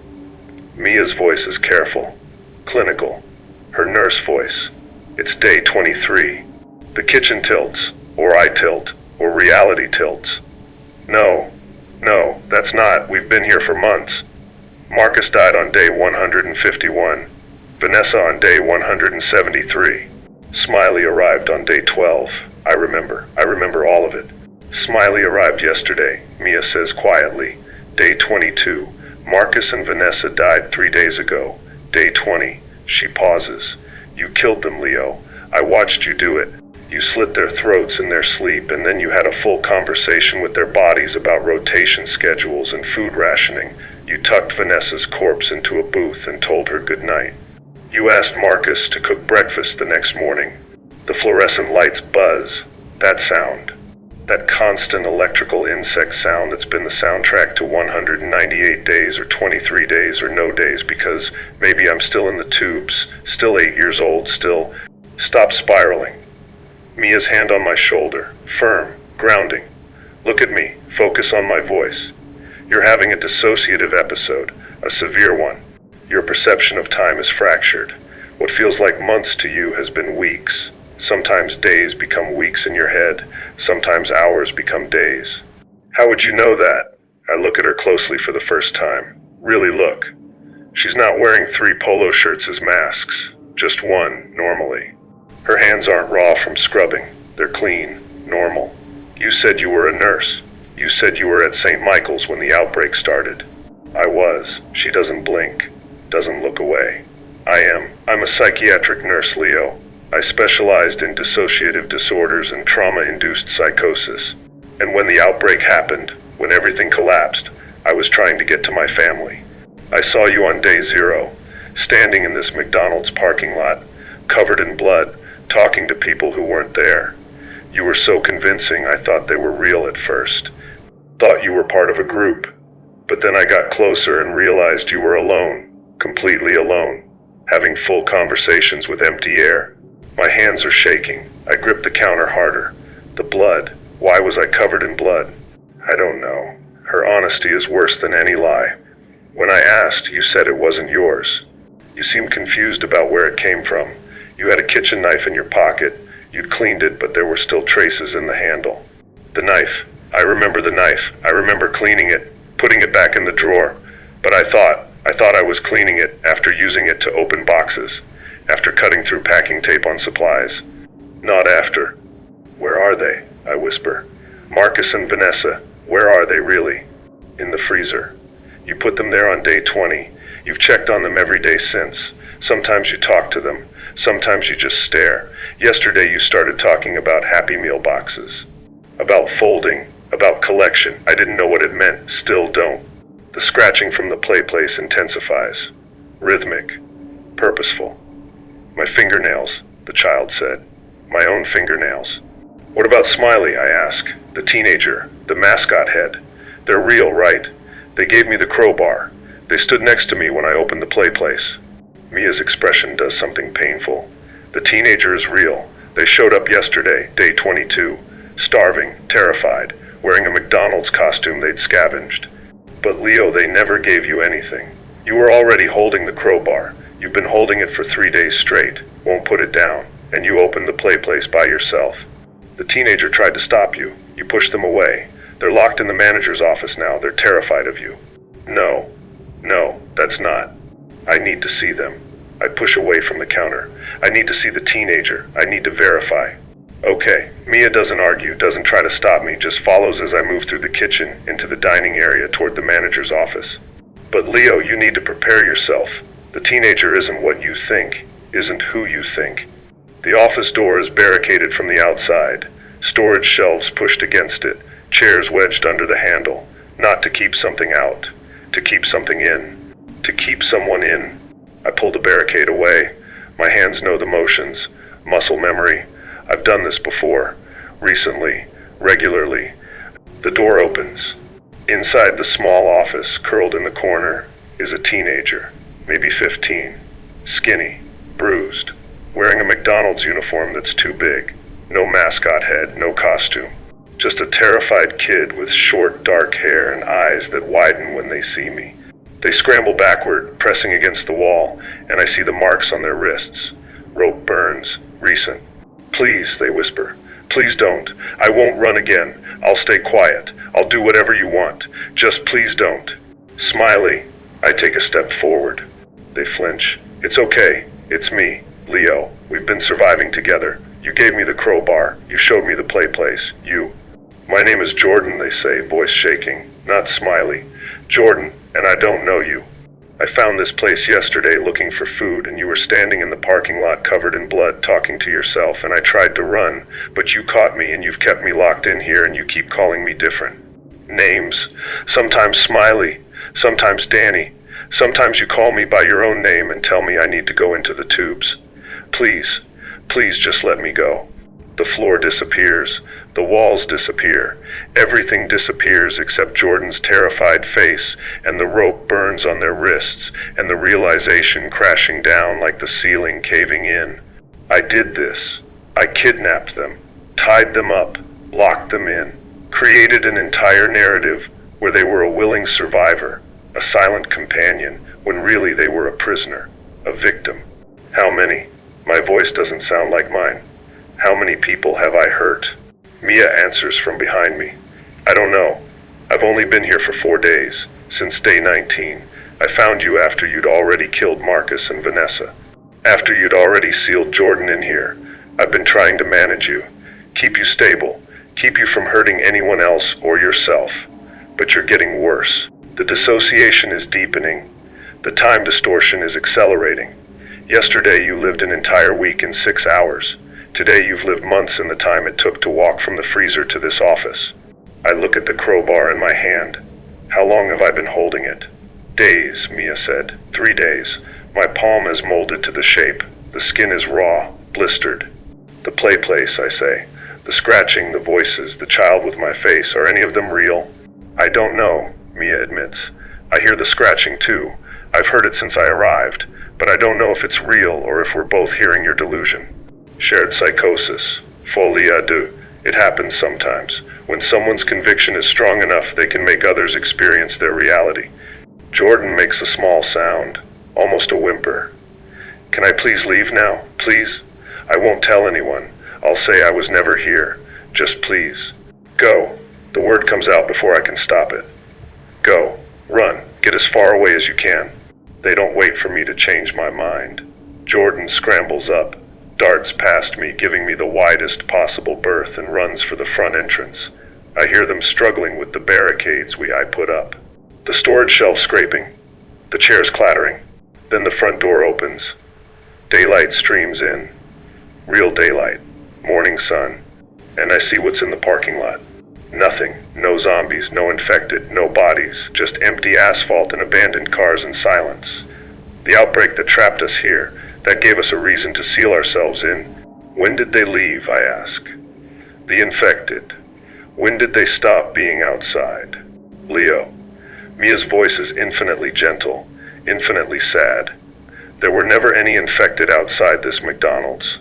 Speaker 1: Mia's voice is careful, clinical. Her nurse voice. It's day 23. The kitchen tilts, or I tilt, or reality tilts. No, that's not. We've been here for months. Marcus died on day 151. Vanessa on day 173. Smiley arrived on day 12. I remember all of it. Smiley arrived yesterday, Mia says quietly. Day 22. Marcus and Vanessa died 3 days ago. Day 20. She pauses. You killed them, Leo. I watched you do it. You slit their throats in their sleep, and then you had a full conversation with their bodies about rotation schedules and food rationing. You tucked Vanessa's corpse into a booth and told her good night. You asked Marcus to cook breakfast the next morning. The fluorescent lights buzz. That sound. That constant electrical insect sound that's been the soundtrack to 198 days or 23 days or no days because maybe I'm still in the tubes, still 8 years old, still... Stop spiraling. Mia's hand on my shoulder, firm, grounding. Look at me, focus on my voice. You're having a dissociative episode, a severe one. Your perception of time is fractured. What feels like months to you has been weeks. Sometimes days become weeks in your head. Sometimes hours become days. How would you know that? I look at her closely for the first time. Really look. She's not wearing 3 polo shirts as masks. Just one, normally. Her hands aren't raw from scrubbing. They're clean, normal. You said you were a nurse. You said you were at St. Michael's when the outbreak started. I was. She doesn't blink, doesn't look away. I'm a psychiatric nurse, Leo. I specialized in dissociative disorders and trauma-induced psychosis. And when the outbreak happened, when everything collapsed, I was trying to get to my family. I saw you on day 0, standing in this McDonald's parking lot, covered in blood, talking to people who weren't there. You were so convincing I thought they were real at first. Thought you were part of a group. But then I got closer and realized you were alone, completely alone, having full conversations with empty air. My hands are shaking. I grip the counter harder. The blood. Why was I covered in blood? I don't know. Her honesty is worse than any lie. When I asked, you said it wasn't yours. You seemed confused about where it came from. You had a kitchen knife in your pocket. You'd cleaned it, but there were still traces in the handle. The knife. I remember the knife. I remember cleaning it, putting it back in the drawer. But I thought I was cleaning it after using it to open boxes, after cutting through packing tape on supplies. Not after. Where are they? I whisper. Marcus and Vanessa, where are they really? In the freezer. You put them there on day 20. You've checked on them every day since. Sometimes you talk to them. Sometimes you just stare. Yesterday you started talking about Happy Meal boxes. About folding. About collection. I didn't know what it meant. Still don't. The scratching from the PlayPlace intensifies. Rhythmic. Purposeful. My fingernails, the child said. My own fingernails. What about Smiley, I ask. The teenager. The mascot head. They're real, right? They gave me the crowbar. They stood next to me when I opened the PlayPlace. Mia's expression does something painful. The teenager is real. They showed up yesterday, day 22. Starving, terrified, wearing a McDonald's costume they'd scavenged. But Leo, they never gave you anything. You were already holding the crowbar. You've been holding it for 3 days straight. Won't put it down. And you opened the PlayPlace by yourself. The teenager tried to stop you. You pushed them away. They're locked in the manager's office now. They're terrified of you. No, that's not. I need to see them. I push away from the counter. I need to see the teenager. I need to verify. Okay, Mia doesn't argue, doesn't try to stop me, just follows as I move through the kitchen, into the dining area toward the manager's office. But Leo, you need to prepare yourself. The teenager isn't what you think, isn't who you think. The office door is barricaded from the outside, storage shelves pushed against it, chairs wedged under the handle, not to keep something out, to keep something in, to keep someone in. I pull the barricade away. My hands know the motions, muscle memory. I've done this before, recently, regularly. The door opens. Inside the small office, curled in the corner, is a teenager, maybe 15, skinny, bruised, wearing a McDonald's uniform that's too big. No mascot head, no costume. Just a terrified kid with short, dark hair and eyes that widen when they see me. They scramble backward, pressing against the wall, and I see the marks on their wrists. Rope burns, recent. Please, they whisper. Please don't. I won't run again. I'll stay quiet. I'll do whatever you want. Just please don't. Smiley. I take a step forward. They flinch. It's okay. It's me, Leo. We've been surviving together. You gave me the crowbar. You showed me the PlayPlace. My name is Jordan, they say, voice shaking. Not Smiley. Jordan, and I don't know you. I found this place yesterday looking for food, and you were standing in the parking lot covered in blood talking to yourself, and I tried to run, but you caught me and you've kept me locked in here and you keep calling me different names. Sometimes Smiley, sometimes Danny. Sometimes you call me by your own name and tell me I need to go into the tubes. Please just let me go. The floor disappears. The walls disappear. Everything disappears except Jordan's terrified face, and the rope burns on their wrists, and the realization crashing down like the ceiling caving in. I did this. I kidnapped them, tied them up, locked them in, created an entire narrative where they were a willing survivor, a silent companion, when really they were a prisoner, a victim. How many? My voice doesn't sound like mine. How many people have I hurt? Mia answers from behind me. I don't know. I've only been here for 4 days, since day 19. I found you after you'd already killed Marcus and Vanessa. After you'd already sealed Jordan in here. I've been trying to manage you, keep you stable, keep you from hurting anyone else or yourself. But you're getting worse. The dissociation is deepening. The time distortion is accelerating. Yesterday you lived an entire week in 6 hours. Today you've lived months in the time it took to walk from the freezer to this office. I look at the crowbar in my hand. How long have I been holding it? Days, Mia said. 3 days. My palm is molded to the shape. The skin is raw, blistered. The PlayPlace, I say. The scratching, the voices, the child with my face, are any of them real? I don't know, Mia admits. I hear the scratching too. I've heard it since I arrived, but I don't know if it's real or if we're both hearing your delusion. Shared psychosis. Folie à deux. It happens sometimes. When someone's conviction is strong enough, they can make others experience their reality. Jordan makes a small sound, almost a whimper. Can I please leave now? Please? I won't tell anyone. I'll say I was never here. Just please. Go. The word comes out before I can stop it. Go. Run. Get as far away as you can. They don't wait for me to change my mind. Jordan scrambles up, darts past me, giving me the widest possible berth, and runs for the front entrance. I hear them struggling with the barricades I put up. The storage shelf scraping. The chairs clattering. Then the front door opens. Daylight streams in. Real daylight. Morning sun. And I see what's in the parking lot. Nothing. No zombies, no infected, no bodies. Just empty asphalt and abandoned cars and silence. The outbreak that trapped us here, that gave us a reason to seal ourselves in. When did they leave, I ask? The infected. When did they stop being outside? Leo. Mia's voice is infinitely gentle, infinitely sad. There were never any infected outside this McDonald's.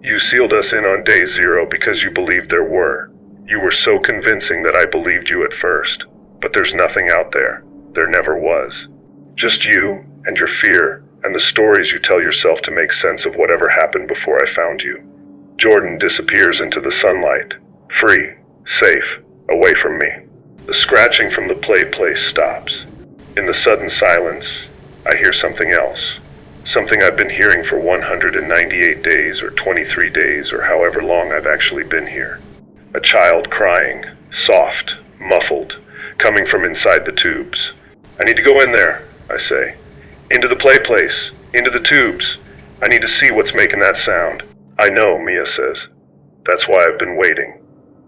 Speaker 1: You sealed us in on day 0 because you believed there were. You were so convincing that I believed you at first. But there's nothing out there. There never was. Just you and your fear and the stories you tell yourself to make sense of whatever happened before I found you. Jordan disappears into the sunlight. Free. Safe. Away from me. The scratching from the PlayPlace stops. In the sudden silence, I hear something else. Something I've been hearing for 198 days or 23 days or however long I've actually been here. A child crying, soft, muffled, coming from inside the tubes. I need to go in there, I say. Into the PlayPlace, into the tubes. I need to see what's making that sound. I know, Mia says. That's why I've been waiting.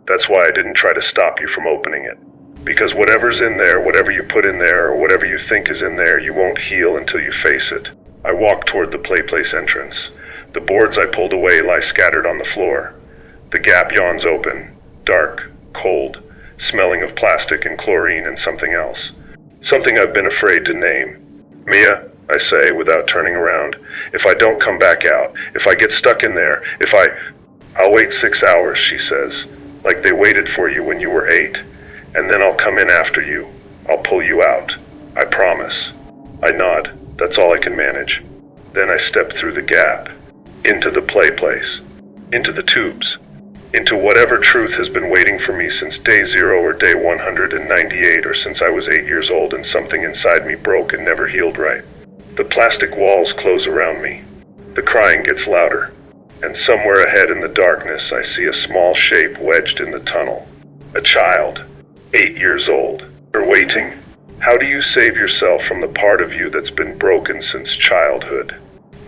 Speaker 1: That's why I didn't try to stop you from opening it. Because whatever's in there, whatever you put in there, or whatever you think is in there, you won't heal until you face it. I walk toward the PlayPlace entrance. The boards I pulled away lie scattered on the floor. The gap yawns open, dark, cold, smelling of plastic and chlorine and something else. Something I've been afraid to name. Mia, I say without turning around, if I don't come back out, if I get stuck in there, I'll wait 6 hours, she says, like they waited for you when you were 8, and then I'll come in after you. I'll pull you out. I promise. I nod. That's all I can manage. Then I step through the gap, into the PlayPlace, into the tubes, into whatever truth has been waiting for me since day 0 or day 198 or since I was 8 years old and something inside me broke and never healed right. The plastic walls close around me. The crying gets louder, and somewhere ahead in the darkness I see a small shape wedged in the tunnel. A child, 8 years old. They're waiting. How do you save yourself from the part of you that's been broken since childhood?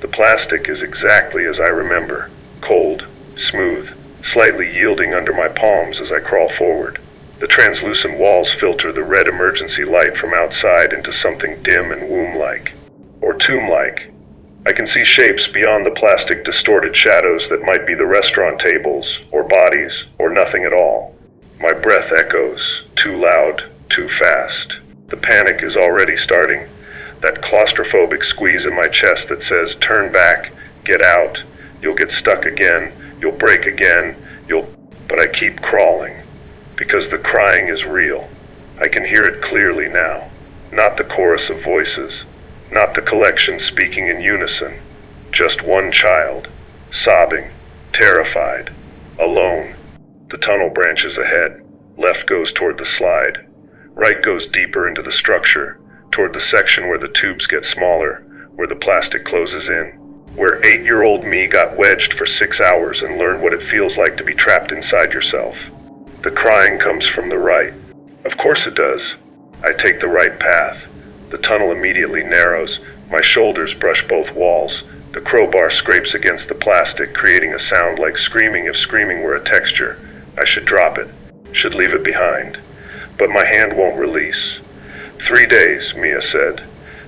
Speaker 1: The plastic is exactly as I remember, cold, smooth, slightly yielding under my palms as I crawl forward. The translucent walls filter the red emergency light from outside into something dim and womb-like, or tomb-like. I can see shapes beyond the plastic distorted shadows that might be the restaurant tables, or bodies, or nothing at all. My breath echoes, too loud, too fast. The panic is already starting. That claustrophobic squeeze in my chest that says, turn back, get out, you'll get stuck again, you'll break again, But I keep crawling, because the crying is real. I can hear it clearly now. Not the chorus of voices, not the collection speaking in unison. Just one child, sobbing, terrified, alone. The tunnel branches ahead. Left goes toward the slide. Right goes deeper into the structure, toward the section where the tubes get smaller, where the plastic closes in, where 8-year-old me got wedged for 6 hours and learned what it feels like to be trapped inside yourself. The crying comes from the right. Of course it does. I take the right path. The tunnel immediately narrows. My shoulders brush both walls. The crowbar scrapes against the plastic, creating a sound like screaming if screaming were a texture. I should drop it. Should leave it behind. But my hand won't release. 3 days, Mia said.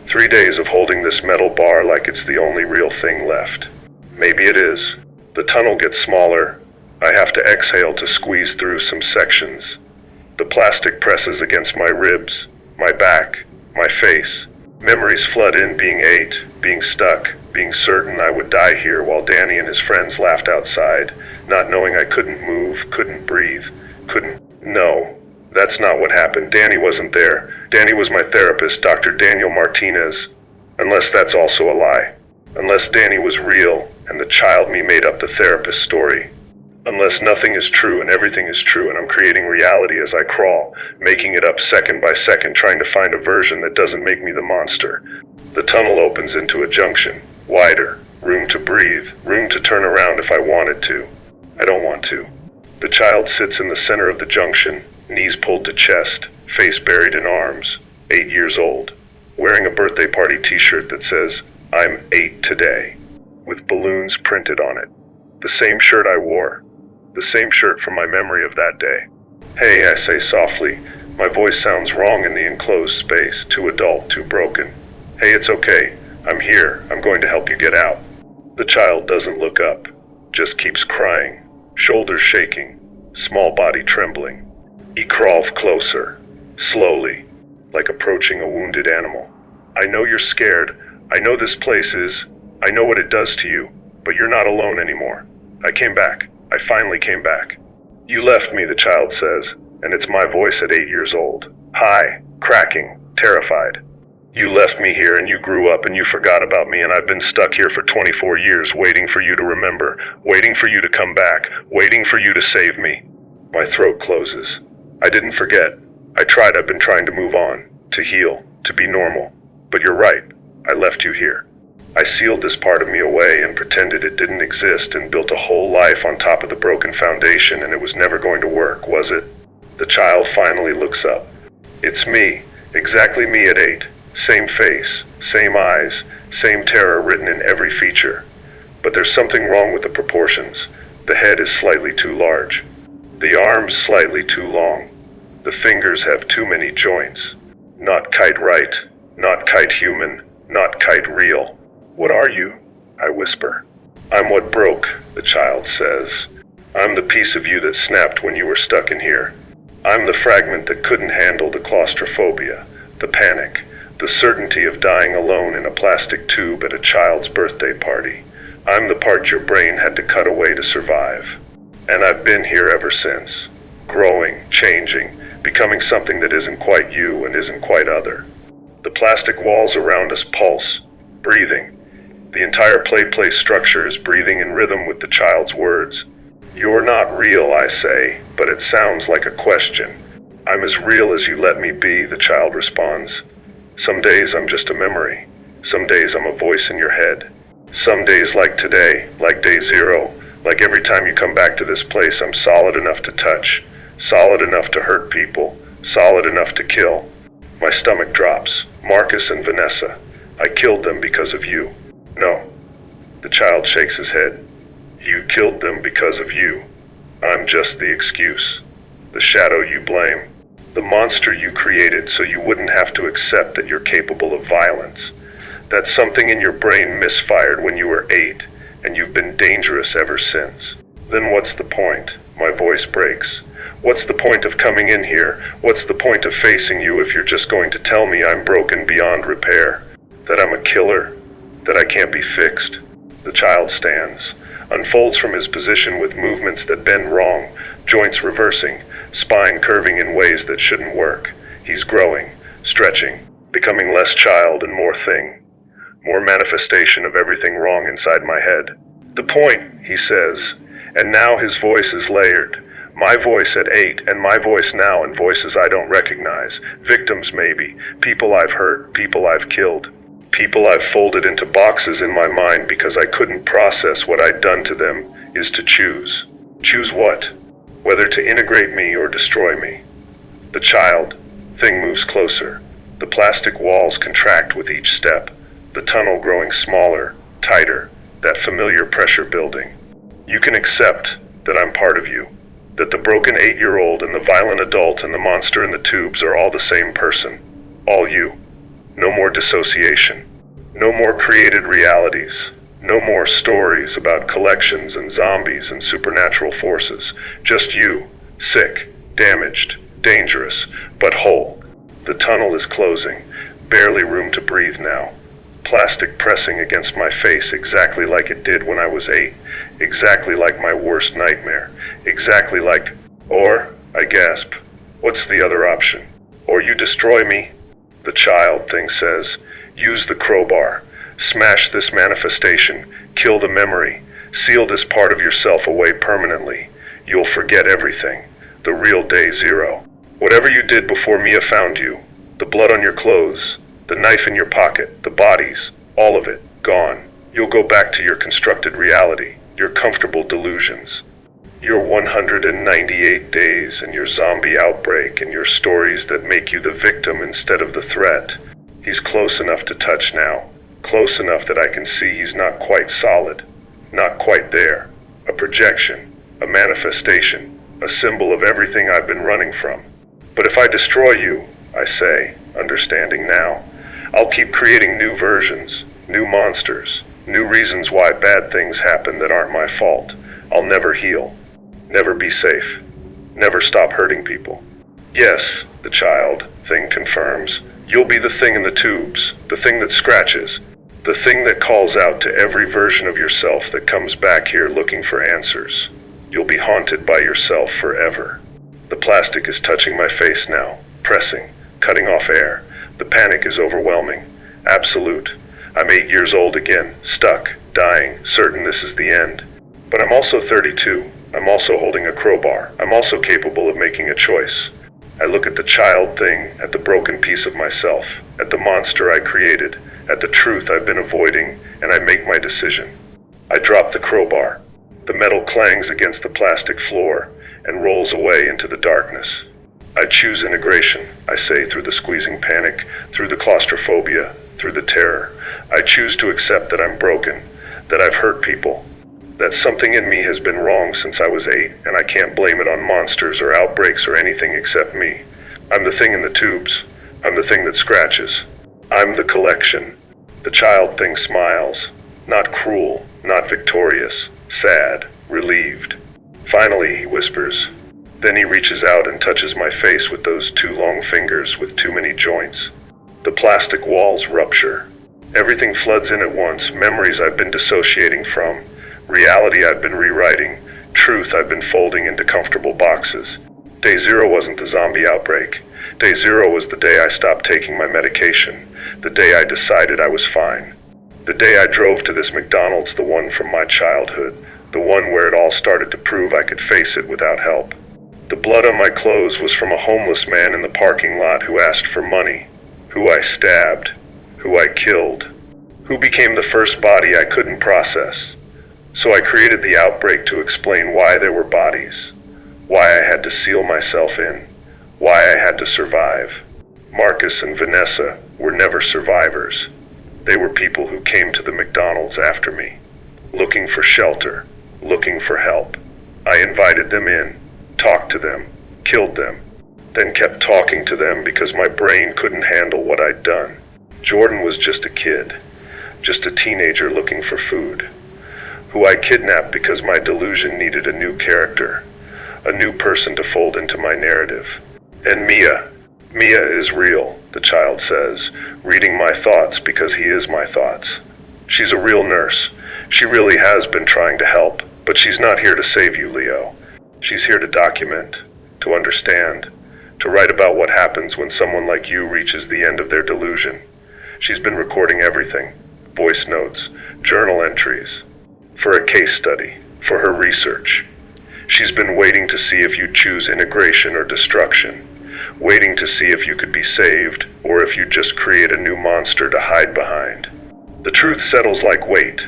Speaker 1: 3 days of holding this metal bar like it's the only real thing left. Maybe it is. The tunnel gets smaller. I have to exhale to squeeze through some sections. The plastic presses against my ribs, my back, my face. Memories flood in, being ate, being stuck, being certain I would die here while Danny and his friends laughed outside, not knowing I couldn't move, couldn't breathe, couldn't... No, that's not what happened. Danny wasn't there. Danny was my therapist, Dr. Daniel Martinez. Unless that's also a lie. Unless Danny was real and the child me made up the therapist story. Unless nothing is true and everything is true and I'm creating reality as I crawl, making it up second by second, trying to find a version that doesn't make me the monster. The tunnel opens into a junction, wider, room to breathe, room to turn around if I wanted to. I don't want to. The child sits in the center of the junction, knees pulled to chest, face buried in arms, 8 years old, wearing a birthday party t-shirt that says, "I'm 8 today," with balloons printed on it. The same shirt I wore. The same shirt from my memory of that day. "Hey," I say softly. My voice sounds wrong in the enclosed space, too adult, too broken. "Hey, it's okay. I'm here. I'm going to help you get out." The child doesn't look up, just keeps crying, shoulders shaking, small body trembling. He crawls closer, slowly, like approaching a wounded animal. "I know you're scared. I know this place is. I know what it does to you, but you're not alone anymore. I came back. I finally came back." "You left me," the child says, and it's my voice at 8 years old. High, cracking, terrified. "You left me here and you grew up and you forgot about me and I've been stuck here for 24 years waiting for you to remember, waiting for you to come back, waiting for you to save me." My throat closes. I didn't forget. I've been trying to move on, to heal, to be normal. But you're right. I left you here. I sealed this part of me away and pretended it didn't exist and built a whole life on top of the broken foundation, and it was never going to work, was it? The child finally looks up. It's me, exactly me at 8. Same face, same eyes, same terror written in every feature. But there's something wrong with the proportions. The head is slightly too large. The arms slightly too long. The fingers have too many joints. Not kite right, not kite human, not kite real. "What are you?" I whisper. "I'm what broke," the child says. "I'm the piece of you that snapped when you were stuck in here. I'm the fragment that couldn't handle the claustrophobia, the panic, the certainty of dying alone in a plastic tube at a child's birthday party. I'm the part your brain had to cut away to survive. And I've been here ever since, growing, changing, becoming something that isn't quite you and isn't quite other." The plastic walls around us pulse, breathing. The entire PlayPlace structure is breathing in rhythm with the child's words. "You're not real," I say, but it sounds like a question. "I'm as real as you let me be," the child responds. "Some days I'm just a memory. Some days I'm a voice in your head. Some days like today, like day 0, like every time you come back to this place, I'm solid enough to touch, solid enough to hurt people, solid enough to kill." My stomach drops. Marcus and Vanessa. I killed them because of you. "No." The child shakes his head. "You killed them because of you. I'm just the excuse. The shadow you blame. The monster you created so you wouldn't have to accept that you're capable of violence. That something in your brain misfired when you were 8, and you've been dangerous ever since. Then what's the point?" My voice breaks. "What's the point of coming in here? What's the point of facing you if you're just going to tell me I'm broken beyond repair? That I'm a killer? That I can't be fixed?" The child stands, unfolds from his position with movements that bend wrong, joints reversing, spine curving in ways that shouldn't work. He's growing, stretching, becoming less child and more thing. More manifestation of everything wrong inside my head. "The point," he says, and now his voice is layered. My voice at 8 and my voice now and voices I don't recognize. Victims maybe, people I've hurt, people I've killed. People I've folded into boxes in my mind because I couldn't process what I'd done to them is to choose. Choose what? Whether to integrate me or destroy me. The child, thing moves closer. The plastic walls contract with each step, the tunnel growing smaller, tighter, that familiar pressure building. You can accept that I'm part of you, that the broken 8-year-old and the violent adult and the monster in the tubes are all the same person. All you. No more dissociation. No more created realities. No more stories about collections and zombies and supernatural forces. Just you, sick, damaged, dangerous, but whole. The tunnel is closing, barely room to breathe now. Plastic pressing against my face exactly like it did when I was 8, exactly like my worst nightmare, exactly like, or, I gasp, what's the other option? Or you destroy me? The child thing says, use the crowbar, smash this manifestation, kill the memory, seal this part of yourself away permanently. You'll forget everything, the real day zero. Whatever you did before Mia found you, the blood on your clothes, the knife in your pocket, the bodies, all of it, gone. You'll go back to your constructed reality, your comfortable delusions. Your 198 days and your zombie outbreak and your stories that make you the victim instead of the threat. He's close enough to touch now, close enough that I can see he's not quite solid, not quite there. A projection, a manifestation, a symbol of everything I've been running from. But if I destroy you, I say, understanding now, I'll keep creating new versions, new monsters, new reasons why bad things happen that aren't my fault. I'll never heal, never be safe, never stop hurting people. Yes, the child thing confirms, you'll be the thing in the tubes, the thing that scratches, the thing that calls out to every version of yourself that comes back here looking for answers. You'll be haunted by yourself forever. The plastic is touching my face now, pressing, cutting off air. The panic is overwhelming, absolute. I'm 8 years old again, stuck, dying, certain this is the end. But I'm also 32. I'm also holding a crowbar. I'm also capable of making a choice. I look at the child thing, at the broken piece of myself, at the monster I created, at the truth I've been avoiding, and I make my decision. I drop the crowbar. The metal clangs against the plastic floor and rolls away into the darkness. I choose integration, I say through the squeezing panic, through the claustrophobia, through the terror. I choose to accept that I'm broken, that I've hurt people, that something in me has been wrong since I was 8, and I can't blame it on monsters or outbreaks or anything except me. I'm the thing in the tubes. I'm the thing that scratches. I'm the collection. The child thing smiles, not cruel, not victorious, sad, relieved. Finally, he whispers. Then he reaches out and touches my face with those 2 long fingers with too many joints. The plastic walls rupture. Everything floods in at once, memories I've been dissociating from, reality I've been rewriting, truth I've been folding into comfortable boxes. Day 0 wasn't the zombie outbreak. Day 0 was the day I stopped taking my medication, the day I decided I was fine. The day I drove to this McDonald's, the one from my childhood, the one where it all started to prove I could face it without help. The blood on my clothes was from a homeless man in the parking lot who asked for money, who I stabbed, who I killed, who became the first body I couldn't process. So I created the outbreak to explain why there were bodies, why I had to seal myself in, why I had to survive. Marcus and Vanessa were never survivors. They were people who came to the McDonald's after me, looking for shelter, looking for help. I invited them in, talked to them, killed them, then kept talking to them because my brain couldn't handle what I'd done. Jordan was just a kid, just a teenager looking for food, who I kidnapped because my delusion needed a new character, a new person to fold into my narrative. And Mia is real, the child says, reading my thoughts because he is my thoughts. She's a real nurse. She really has been trying to help, but she's not here to save you, Leo. She's here to document, to understand, to write about what happens when someone like you reaches the end of their delusion. She's been recording everything, voice notes, journal entries, for a case study, for her research. She's been waiting to see if you choose integration or destruction, waiting to see if you could be saved or if you just create a new monster to hide behind. The truth settles like weight,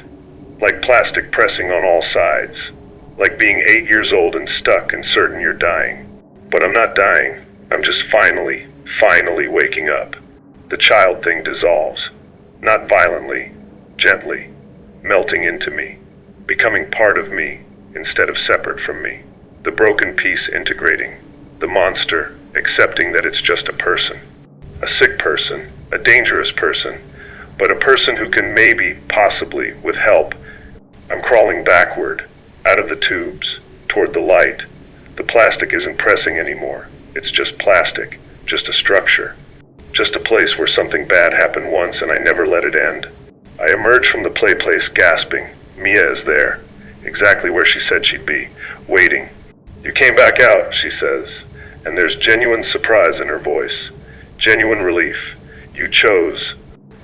Speaker 1: like plastic pressing on all sides, like being 8 years old and stuck and certain you're dying. But I'm not dying. I'm just finally Finally waking up. The child thing dissolves. Not violently, gently, melting into me, becoming part of me instead of separate from me. The broken piece integrating. The monster accepting that it's just a person. A sick person, a dangerous person, but a person who can maybe, possibly, with help. I'm crawling backward, out of the tubes, toward the light. The plastic isn't pressing anymore. It's just plastic, just a structure, just a place where something bad happened once and I never let it end. I emerge from the PlayPlace gasping. Mia is there, exactly where she said she'd be, waiting. You came back out, she says, and there's genuine surprise in her voice, genuine relief. You chose.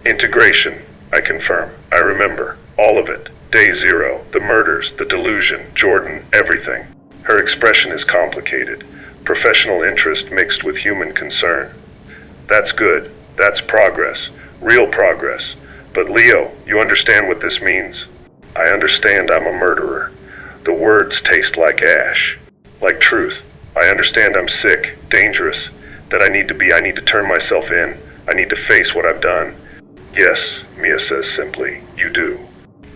Speaker 1: Integration, I confirm. I remember, all of it. Day zero, the murders, the delusion, Jordan, everything. Her expression is complicated, professional interest mixed with human concern. That's good, that's progress, real progress. But Leo, you understand what this means? I understand I'm a murderer. The words taste like ash, like truth. I understand I'm sick, dangerous, that I need to turn myself in. I need to face what I've done. Yes, Mia says simply, you do.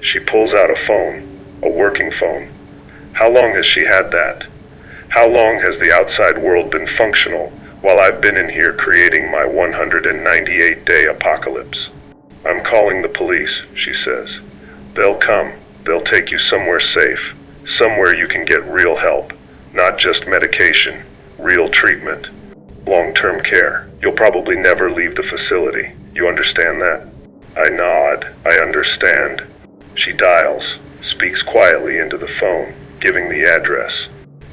Speaker 1: She pulls out a phone, a working phone. How long has she had that? How long has the outside world been functional while I've been in here creating my 198-day apocalypse? I'm calling the police, she says. They'll come. They'll take you somewhere safe, somewhere you can get real help, not just medication, real treatment, long-term care. You'll probably never leave the facility. You understand that? I nod. I understand. She dials, speaks quietly into the phone, giving the address,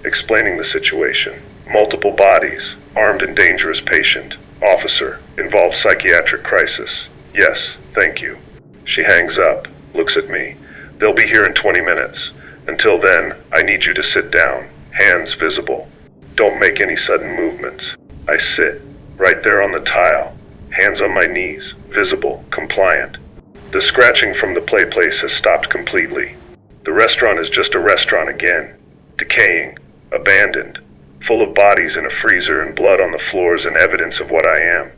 Speaker 1: explaining the situation. Multiple bodies, armed and dangerous patient, officer, involved psychiatric crisis. Yes, thank you. She hangs up, looks at me. They'll be here in 20 minutes. Until then, I need you to sit down, hands visible. Don't make any sudden movements. I sit, right there on the tile, hands on my knees, visible, compliant. The scratching from the PlayPlace has stopped completely. The restaurant is just a restaurant again, decaying, abandoned, full of bodies in a freezer and blood on the floors and evidence of what I am.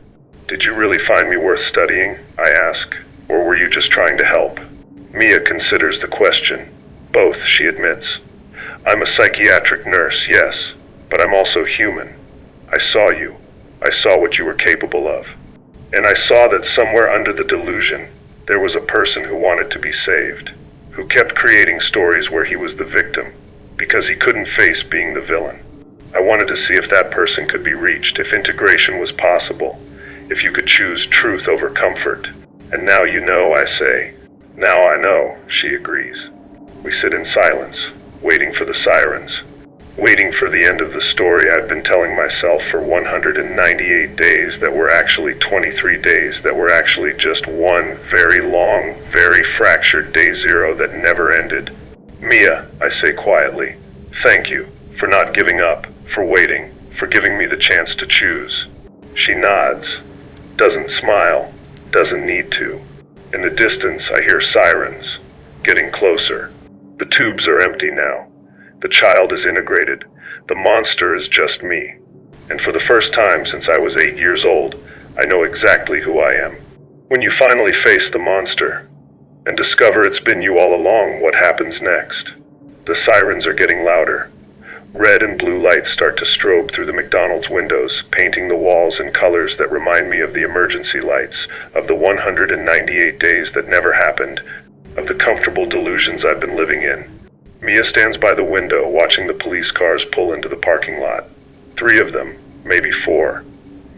Speaker 1: Did you really find me worth studying, I ask, or were you just trying to help? Mia considers the question. Both, she admits. I'm a psychiatric nurse, yes, but I'm also human. I saw you. I saw what you were capable of. And I saw that somewhere under the delusion, there was a person who wanted to be saved, who kept creating stories where he was the victim, because he couldn't face being the villain. I wanted to see if that person could be reached, if integration was possible, if you could choose truth over comfort. And now you know, I say. Now I know, she agrees. We sit in silence, waiting for the sirens, waiting for the end of the story I've been telling myself for 198 days that were actually 23 days, that were actually just one very long, very fractured day zero that never ended. Mia, I say quietly, thank you for not giving up, for waiting, for giving me the chance to choose. She nods, doesn't smile, doesn't need to. In the distance, I hear sirens, getting closer. The tubes are empty now. The child is integrated. The monster is just me. And for the first time since I was 8 years old, I know exactly who I am. When you finally face the monster and discover it's been you all along, what happens next? The sirens are getting louder. Red and blue lights start to strobe through the McDonald's windows, painting the walls in colors that remind me of the emergency lights, of the 198 days that never happened, of the comfortable delusions I've been living in. Mia stands by the window, watching the police cars pull into the parking lot. 3 of them, maybe 4.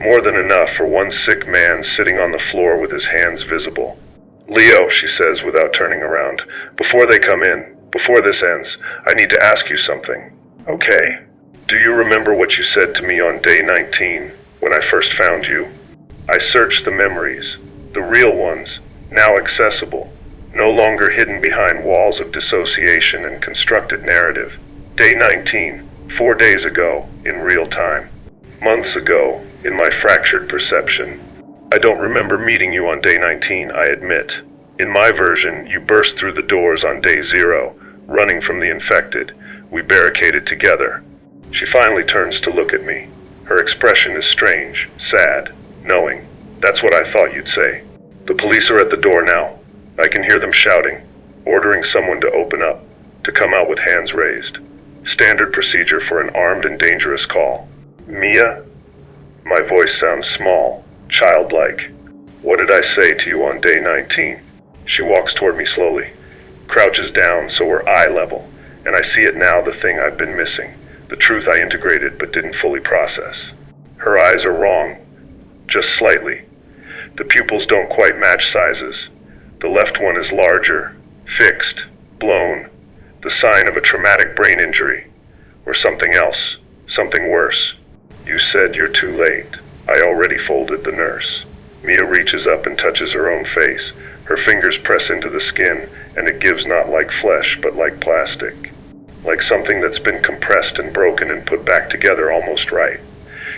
Speaker 1: More than enough for one sick man sitting on the floor with his hands visible. Leo, she says without turning around, before they come in, before this ends, I need to ask you something. Okay. Do you remember what you said to me on day 19, when I first found you? I searched the memories, the real ones, now accessible, no longer hidden behind walls of dissociation and constructed narrative. Day 19, 4 days ago, in real time. Months ago, in my fractured perception. I don't remember meeting you on day 19, I admit. In my version, you burst through the doors on day 0, running from the infected. We barricaded together. She finally turns to look at me. Her expression is strange, sad, knowing. That's what I thought you'd say. The police are at the door now. I can hear them shouting, ordering someone to open up, to come out with hands raised. Standard procedure for an armed and dangerous call. Mia? My voice sounds small, childlike. What did I say to you on day 19? She walks toward me slowly, crouches down so we're eye level, and I see it now, the thing I've been missing, the truth I integrated but didn't fully process. Her eyes are wrong, just slightly. The pupils don't quite match sizes. The left one is larger, fixed, blown, the sign of a traumatic brain injury, or something else, something worse. You said you're too late. I already folded the nurse. Mia reaches up and touches her own face. Her fingers press into the skin, and it gives not like flesh, but like plastic. Like something that's been compressed and broken and put back together almost right.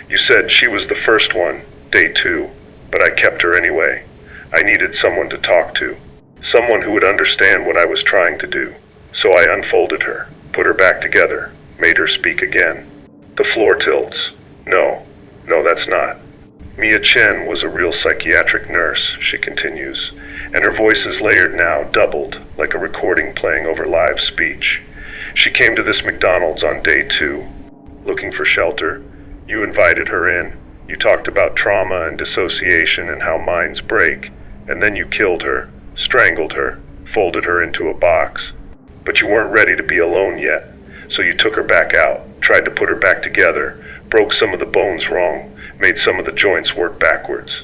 Speaker 1: You said she was the first one, day 2, but I kept her anyway. I needed someone to talk to. Someone who would understand what I was trying to do. So I unfolded her, put her back together, made her speak again. The floor tilts. No, that's not. Mia Chen was a real psychiatric nurse, she continues, and her voice is layered now, doubled, like a recording playing over live speech. She came to this McDonald's on day 2, looking for shelter. You invited her in. You talked about trauma and dissociation and how minds break, and then you killed her, strangled her, folded her into a box. But you weren't ready to be alone yet, so you took her back out, tried to put her back together, broke some of the bones wrong, made some of the joints work backwards,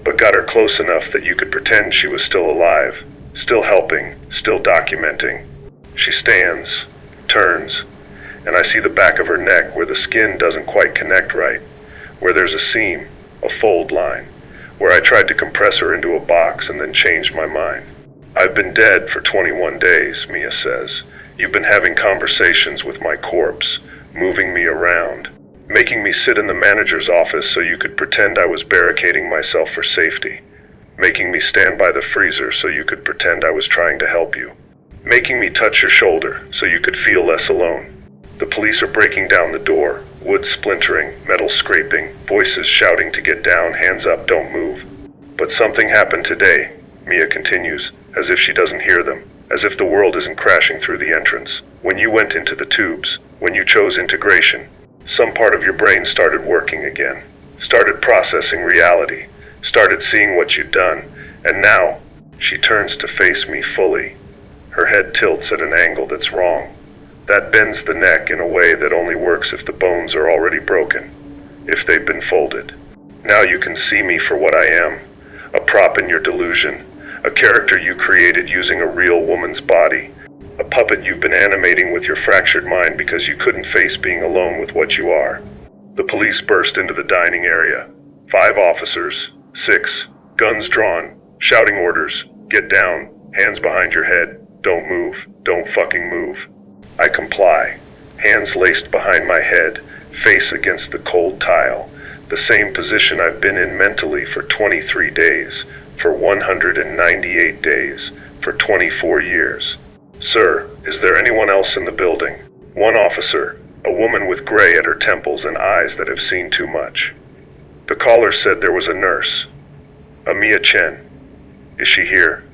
Speaker 1: but got her close enough that you could pretend she was still alive, still helping, still documenting. She stands, turns, and I see the back of her neck where the skin doesn't quite connect right, where there's a seam, a fold line, where I tried to compress her into a box and then changed my mind. I've been dead for 21 days, Mia says. You've been having conversations with my corpse, moving me around, making me sit in the manager's office so you could pretend I was barricading myself for safety, making me stand by the freezer so you could pretend I was trying to help you, making me touch your shoulder so you could feel less alone. The police are breaking down the door, wood splintering, metal scraping, voices shouting to get down, hands up, don't move. But something happened today, Mia continues, as if she doesn't hear them, as if the world isn't crashing through the entrance. When you went into the tubes, when you chose integration, some part of your brain started working again, started processing reality, started seeing what you'd done, and now, she turns to face me fully. Her head tilts at an angle that's wrong. That bends the neck in a way that only works if the bones are already broken, if they've been folded. Now you can see me for what I am, a prop in your delusion, a character you created using a real woman's body, a puppet you've been animating with your fractured mind because you couldn't face being alone with what you are. The police burst into the dining area. 5 officers, 6, guns drawn, shouting orders, get down, hands behind your head, don't move, don't fucking move. I comply, hands laced behind my head, face against the cold tile, the same position I've been in mentally for 23 days, for 198 days, for 24 years. Sir, is there anyone else in the building? One officer, a woman with gray at her temples and eyes that have seen too much. The caller said there was a nurse, a Mia Chen. Is she here?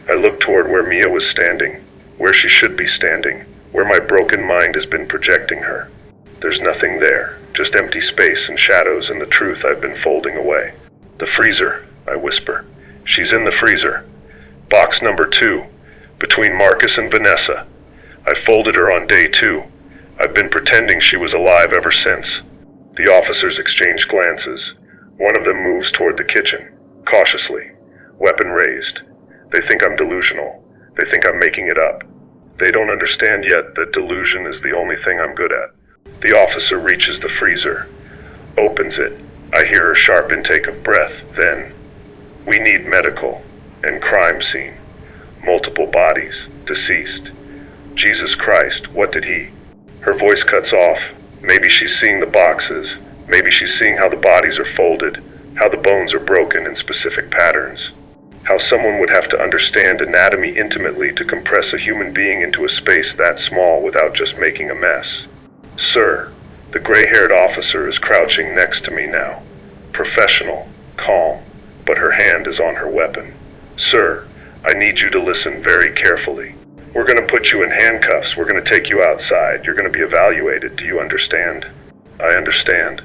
Speaker 1: I look toward where Mia was standing, where she should be standing, where my broken mind has been projecting her. There's nothing there, just empty space and shadows and the truth I've been folding away. The freezer, I whisper. She's in the freezer. Box number 2, between Marcus and Vanessa. I folded her on day 2. I've been pretending she was alive ever since. The officers exchange glances. One of them moves toward the kitchen, cautiously, weapon raised. They think I'm delusional. They think I'm making it up. They don't understand yet that delusion is the only thing I'm good at. The officer reaches the freezer, opens it. I hear a sharp intake of breath, then, we need medical and crime scene. Multiple bodies, deceased. Jesus Christ, what did he? Her voice cuts off. Maybe she's seeing the boxes. Maybe she's seeing how the bodies are folded, how the bones are broken in specific patterns. How someone would have to understand anatomy intimately to compress a human being into a space that small without just making a mess. Sir, The gray-haired officer is crouching next to me now. Professional, calm, but her hand is on her weapon. Sir, I need you to listen very carefully. We're going to put you in handcuffs. We're going to take you outside. You're going to be evaluated. Do you understand? I understand.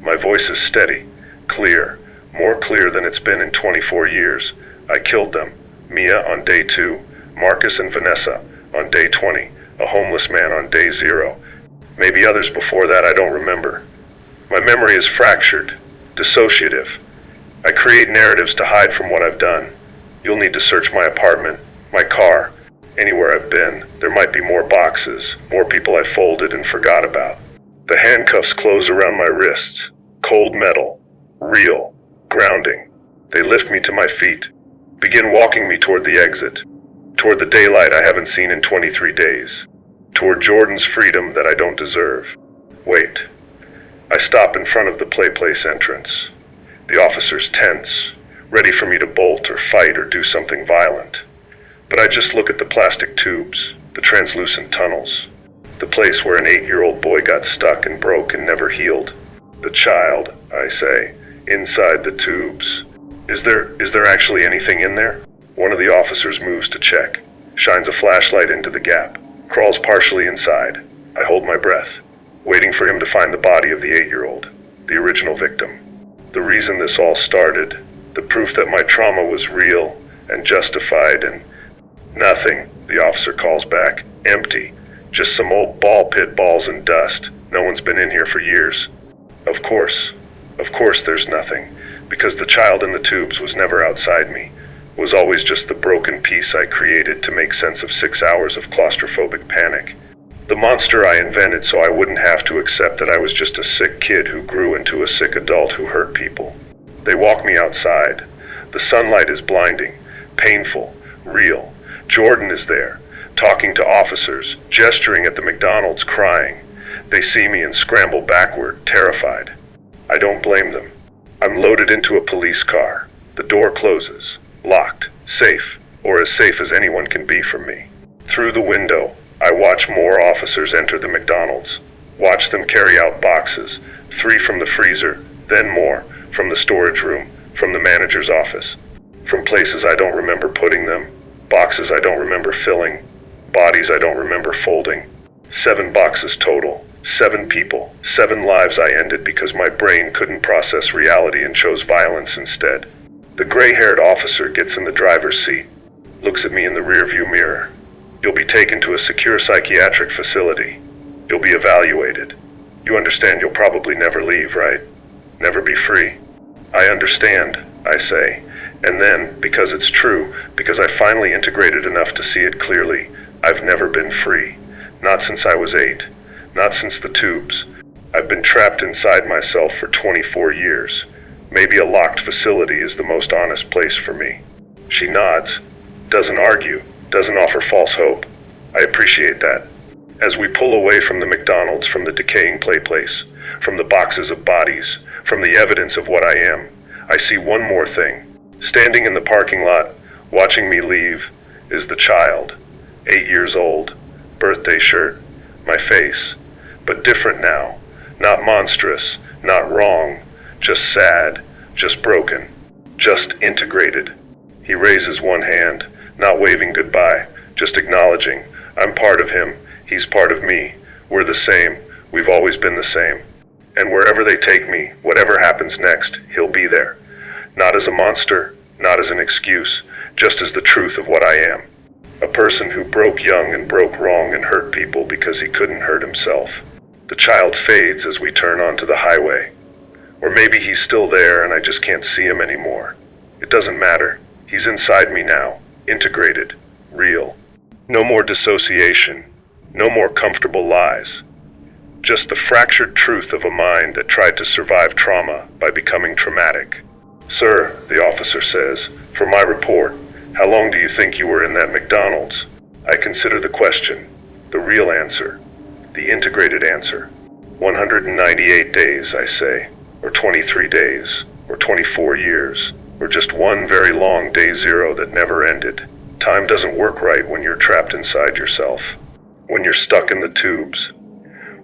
Speaker 1: My voice is steady, clear, more clear than it's been in 24 years. I killed them. Mia on day 2, Marcus and Vanessa on day 20, a homeless man on day 0. Maybe others before that, I don't remember. My memory is fractured, dissociative. I create narratives to hide from what I've done. You'll need to search my apartment, my car, anywhere I've been. There might be more boxes, more people I folded and forgot about. The handcuffs close around my wrists. Cold metal. Real. Grounding. They lift me to my feet. Begin walking me toward the exit. Toward the daylight I haven't seen in 23 days. Toward Jordan's freedom that I don't deserve. Wait. I stop in front of the PlayPlace entrance. The officer's tense, ready for me to bolt or fight or do something violent. But I just look at the plastic tubes, the translucent tunnels. The place where an 8-year-old boy got stuck and broke and never healed. The child, I say, inside the tubes. Is there actually anything in there? One of the officers moves to check, shines a flashlight into the gap, crawls partially inside. I hold my breath, waiting for him to find the body of the 8-year-old, the original victim. The reason this all started, the proof that my trauma was real and justified and... Nothing, the officer calls back. Empty. Just some old ball pit balls and dust. No one's been in here for years. Of course there's nothing, because the child in the tubes was never outside me, was always just the broken piece I created to make sense of 6 hours of claustrophobic panic. The monster I invented so I wouldn't have to accept that I was just a sick kid who grew into a sick adult who hurt people. They walk me outside. The sunlight is blinding, painful, real. Jordan is there, talking to officers, gesturing at the McDonald's, crying. They see me and scramble backward, terrified. I don't blame them. I'm loaded into a police car. The door closes, locked, safe, or as safe as anyone can be from me. Through the window, I watch more officers enter the McDonald's. Watch them carry out boxes, 3 from the freezer, then more, from the storage room, from the manager's office, from places I don't remember putting them, boxes I don't remember filling, bodies I don't remember folding. 7 boxes total, 7 people, 7 lives I ended because my brain couldn't process reality and chose violence instead. The gray-haired officer gets in the driver's seat, looks at me in the rearview mirror. You'll be taken to a secure psychiatric facility. You'll be evaluated. You understand you'll probably never leave, right? Never be free. I understand, I say. And then, because it's true, because I finally integrated enough to see it clearly, I've never been free. Not since I was 8. Not since the tubes. I've been trapped inside myself for 24 years. Maybe a locked facility is the most honest place for me. She nods, doesn't argue, doesn't offer false hope. I appreciate that. As we pull away from the McDonald's, from the decaying PlayPlace, from the boxes of bodies, from the evidence of what I am, I see one more thing. Standing in the parking lot, watching me leave, is the child. 8 years old, birthday shirt, my face, but different now. Not monstrous, not wrong, just sad, just broken, just integrated. He raises one hand, not waving goodbye, just acknowledging, I'm part of him, he's part of me, we're the same, we've always been the same. And wherever they take me, whatever happens next, he'll be there. Not as a monster, not as an excuse, just as the truth of what I am. A person who broke young and broke wrong and hurt people because he couldn't hurt himself. The child fades as we turn onto the highway. Or maybe he's still there and I just can't see him anymore. It doesn't matter. He's inside me now, integrated, real. No more dissociation, no more comfortable lies. Just the fractured truth of a mind that tried to survive trauma by becoming traumatic. Sir, the officer says, for my report, how long do you think you were in that McDonald's? I consider the question, the real answer, the integrated answer. 198 days, I say, or 23 days, or 24 years, or just one very long day 0 that never ended. Time doesn't work right when you're trapped inside yourself, when you're stuck in the tubes,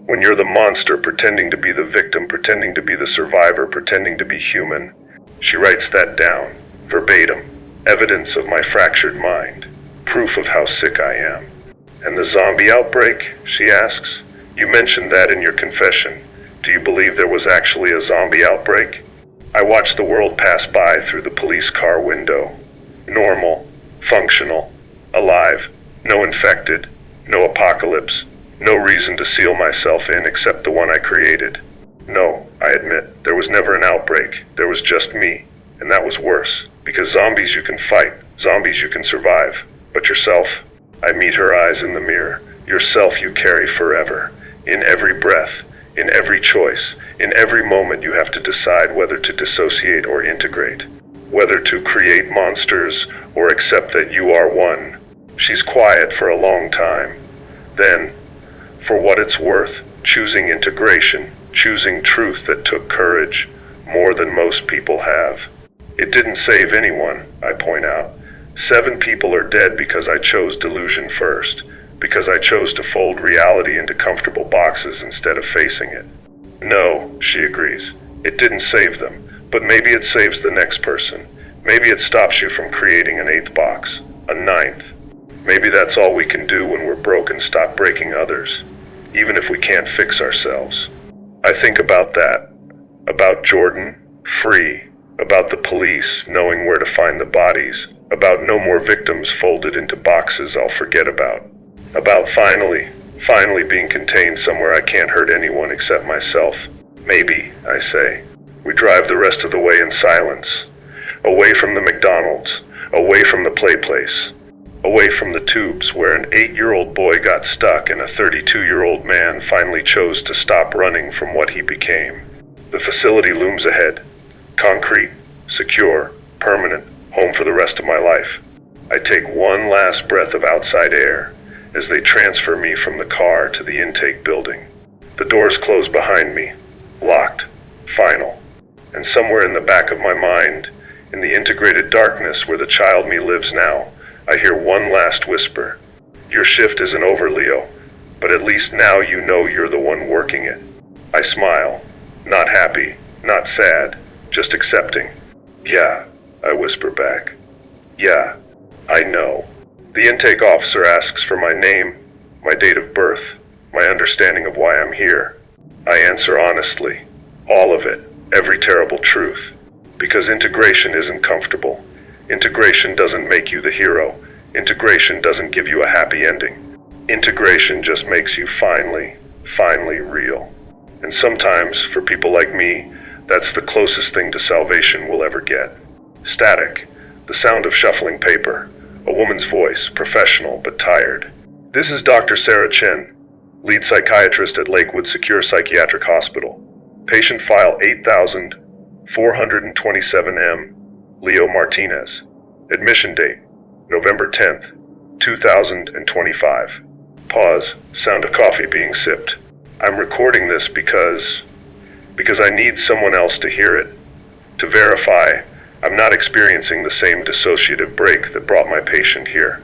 Speaker 1: When you're the monster pretending to be the victim, pretending to be the survivor, pretending to be human. She writes that down, verbatim. Evidence of my fractured mind. Proof of how sick I am. And the zombie outbreak, she asks. You mentioned that in your confession. Do you believe there was actually a zombie outbreak? I watched the world pass by through the police car window. Normal, functional, alive, no infected, no apocalypse, no reason to seal myself in except the one I created. No, I admit, there was never an outbreak. There was just me. And that was worse, because zombies you can fight, zombies you can survive. But yourself, I meet her eyes in the mirror. Yourself you carry forever. In every breath, in every choice, in every moment you have to decide whether to dissociate or integrate. Whether to create monsters or accept that you are one. She's quiet for a long time. Then, for what it's worth, choosing integration, choosing truth that took courage, more than most people have. It didn't save anyone, I point out. 7 people are dead because I chose delusion first, because I chose to fold reality into comfortable boxes instead of facing it. No, she agrees, it didn't save them, but maybe it saves the next person. Maybe it stops you from creating an 8th box, a 9th. Maybe that's all we can do when we're broke and stop breaking others, even if we can't fix ourselves. I think about that, about Jordan, free, about the police knowing where to find the bodies, about no more victims folded into boxes I'll forget about finally being contained somewhere I can't hurt anyone except myself. Maybe, I say. We drive the rest of the way in silence, away from the McDonald's, away from the PlayPlace, away from the tubes where an 8-year-old boy got stuck and a 32-year-old man finally chose to stop running from what he became. The facility looms ahead. Concrete, secure, permanent, home for the rest of my life. I take one last breath of outside air as they transfer me from the car to the intake building. The doors close behind me, locked, final. And somewhere in the back of my mind, in the integrated darkness where the child me lives now, I hear one last whisper. Your shift isn't over, Leo, but at least now you know you're the one working it. I smile, not happy, not sad, just accepting. Yeah, I whisper back. Yeah, I know. The intake officer asks for my name, my date of birth, my understanding of why I'm here. I answer honestly, all of it, every terrible truth. Because integration isn't comfortable. Integration doesn't make you the hero. Integration doesn't give you a happy ending. Integration just makes you finally real. And sometimes, for people like me, that's the closest thing to salvation we'll ever get. Static, the sound of shuffling paper, a woman's voice, professional but tired. This is Dr. Sarah Chen, lead psychiatrist at Lakewood Secure Psychiatric Hospital. Patient file 8427M, Leo Martinez. Admission date, November 10th, 2025. Pause, sound of coffee being sipped. I'm recording this because I need someone else to hear it, to verify I'm not experiencing the same dissociative break that brought my patient here.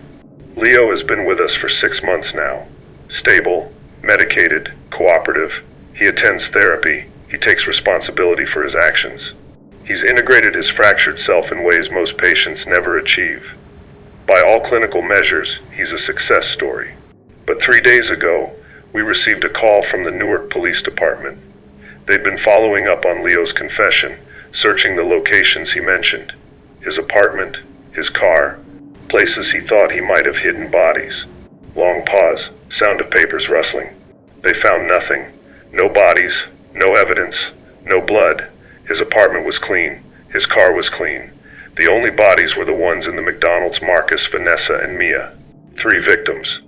Speaker 1: Leo has been with us for 6 months now. Stable, medicated, cooperative. He attends therapy. He takes responsibility for his actions. He's integrated his fractured self in ways most patients never achieve. By all clinical measures, he's a success story. But 3 days ago, we received a call from the Newark Police Department. They'd been following up on Leo's confession, searching the locations he mentioned. His apartment, his car, places he thought he might have hidden bodies. Long pause, sound of papers rustling. They found nothing. No bodies, no evidence, no blood. His apartment was clean. His car was clean. The only bodies were the ones in the McDonald's: Marcus, Vanessa, and Mia. 3 victims,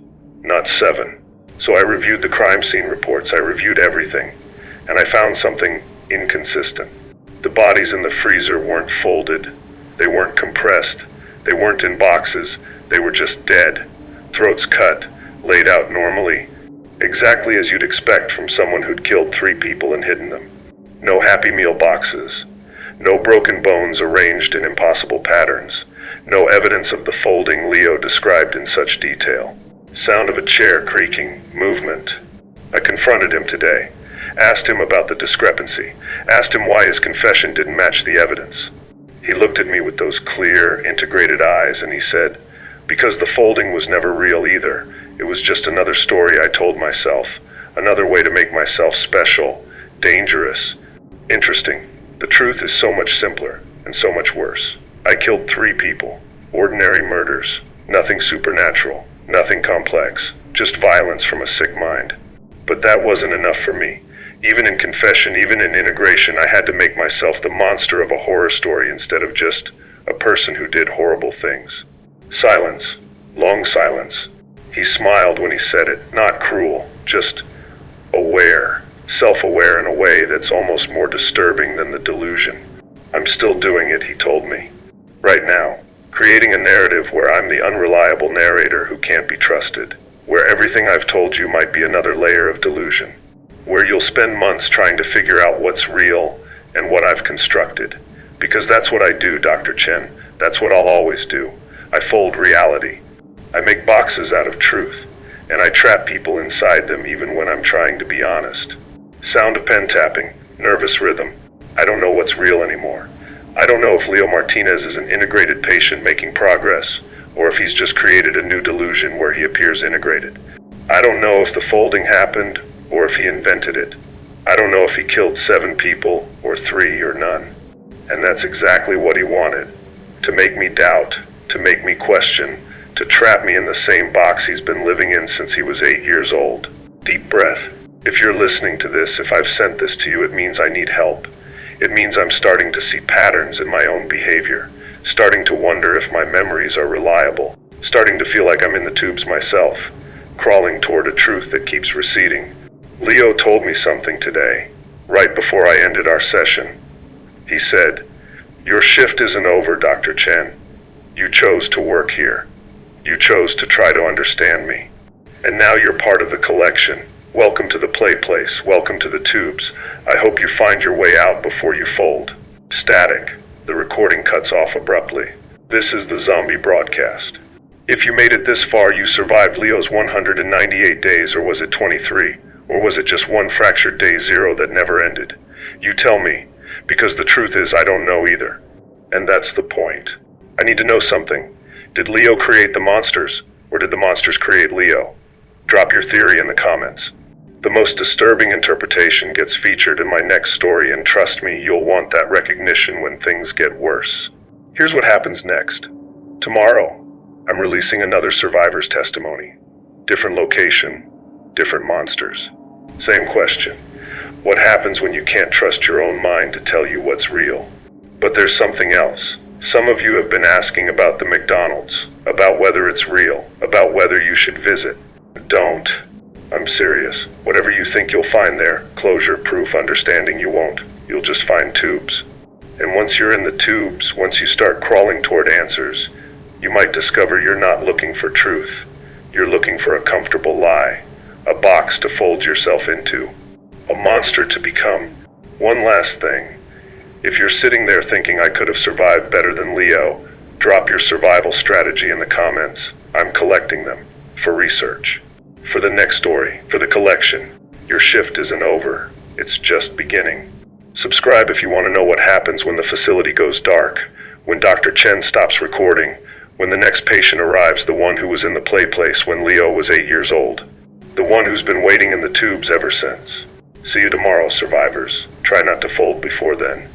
Speaker 1: not 7. So I reviewed the crime scene reports. I reviewed everything. And I found something inconsistent. The bodies in the freezer weren't folded. They weren't compressed. They weren't in boxes. They were just dead. Throats cut, laid out normally. Exactly as you'd expect from someone who'd killed 3 people and hidden them. No Happy Meal boxes. No broken bones arranged in impossible patterns. No evidence of the folding Leo described in such detail. Sound of a chair creaking, movement. I confronted him today, asked him about the discrepancy, asked him why his confession didn't match the evidence. He looked at me with those clear, integrated eyes and he said, "Because the folding was never real either. It was just another story I told myself, another way to make myself special, dangerous, interesting. The truth is so much simpler and so much worse. I killed 3 people, ordinary murders, nothing supernatural, nothing complex, just violence from a sick mind. But that wasn't enough for me. Even in confession, even in integration, I had to make myself the monster of a horror story instead of just a person who did horrible things." Silence. Long silence. He smiled when he said it, not cruel, just aware, self-aware in a way that's almost more disturbing than the delusion. "I'm still doing it," he told me. "Right now, creating a narrative where I'm the unreliable narrator who can't be trusted, where everything I've told you might be another layer of delusion, where you'll spend months trying to figure out what's real and what I've constructed. Because that's what I do, Dr. Chen. That's what I'll always do. I fold reality. I make boxes out of truth, and I trap people inside them even when I'm trying to be honest. Sound of pen tapping, nervous rhythm. I don't know what's real anymore. I don't know if Leo Martinez is an integrated patient making progress, or if he's just created a new delusion where he appears integrated. I don't know if the folding happened, or if he invented it. I don't know if he killed 7 people, or 3, or none. And that's exactly what he wanted. To make me doubt, to make me question, to trap me in the same box he's been living in since he was 8 years old. Deep breath. If you're listening to this, if I've sent this to you, it means I need help. It means I'm starting to see patterns in my own behavior, starting to wonder if my memories are reliable, starting to feel like I'm in the tubes myself, crawling toward a truth that keeps receding. Leo told me something today, right before I ended our session. He said, "Your shift isn't over, Dr. Chen. You chose to work here. You chose to try to understand me. And now you're part of the collection. Welcome to the PlayPlace. Welcome to the tubes. I hope you find your way out before you fold." Static. The recording cuts off abruptly. This is the zombie broadcast. If you made it this far, you survived Leo's 198 days, or was it 23? Or was it just one fractured day 0 that never ended? You tell me, because the truth is I don't know either. And that's the point. I need to know something. Did Leo create the monsters, or did the monsters create Leo? Drop your theory in the comments. The most disturbing interpretation gets featured in my next story, and trust me, you'll want that recognition when things get worse. Here's what happens next. Tomorrow, I'm releasing another survivor's testimony. Different location, different monsters. Same question. What happens when you can't trust your own mind to tell you what's real? But there's something else. Some of you have been asking about the McDonald's, about whether it's real, about whether you should visit. Don't. I'm serious. Whatever you think you'll find there, closure, proof, understanding, you won't. You'll just find tubes. And once you're in the tubes, once you start crawling toward answers, you might discover you're not looking for truth. You're looking for a comfortable lie, a box to fold yourself into, a monster to become. One last thing. If you're sitting there thinking I could have survived better than Leo, drop your survival strategy in the comments. I'm collecting them for research. For the next story, for the collection. Your shift isn't over. It's just beginning. Subscribe if you want to know what happens when the facility goes dark, when Dr. Chen stops recording, when the next patient arrives, the one who was in the PlayPlace when Leo was 8 years old, the one who's been waiting in the tubes ever since. See you tomorrow, survivors. Try not to fold before then.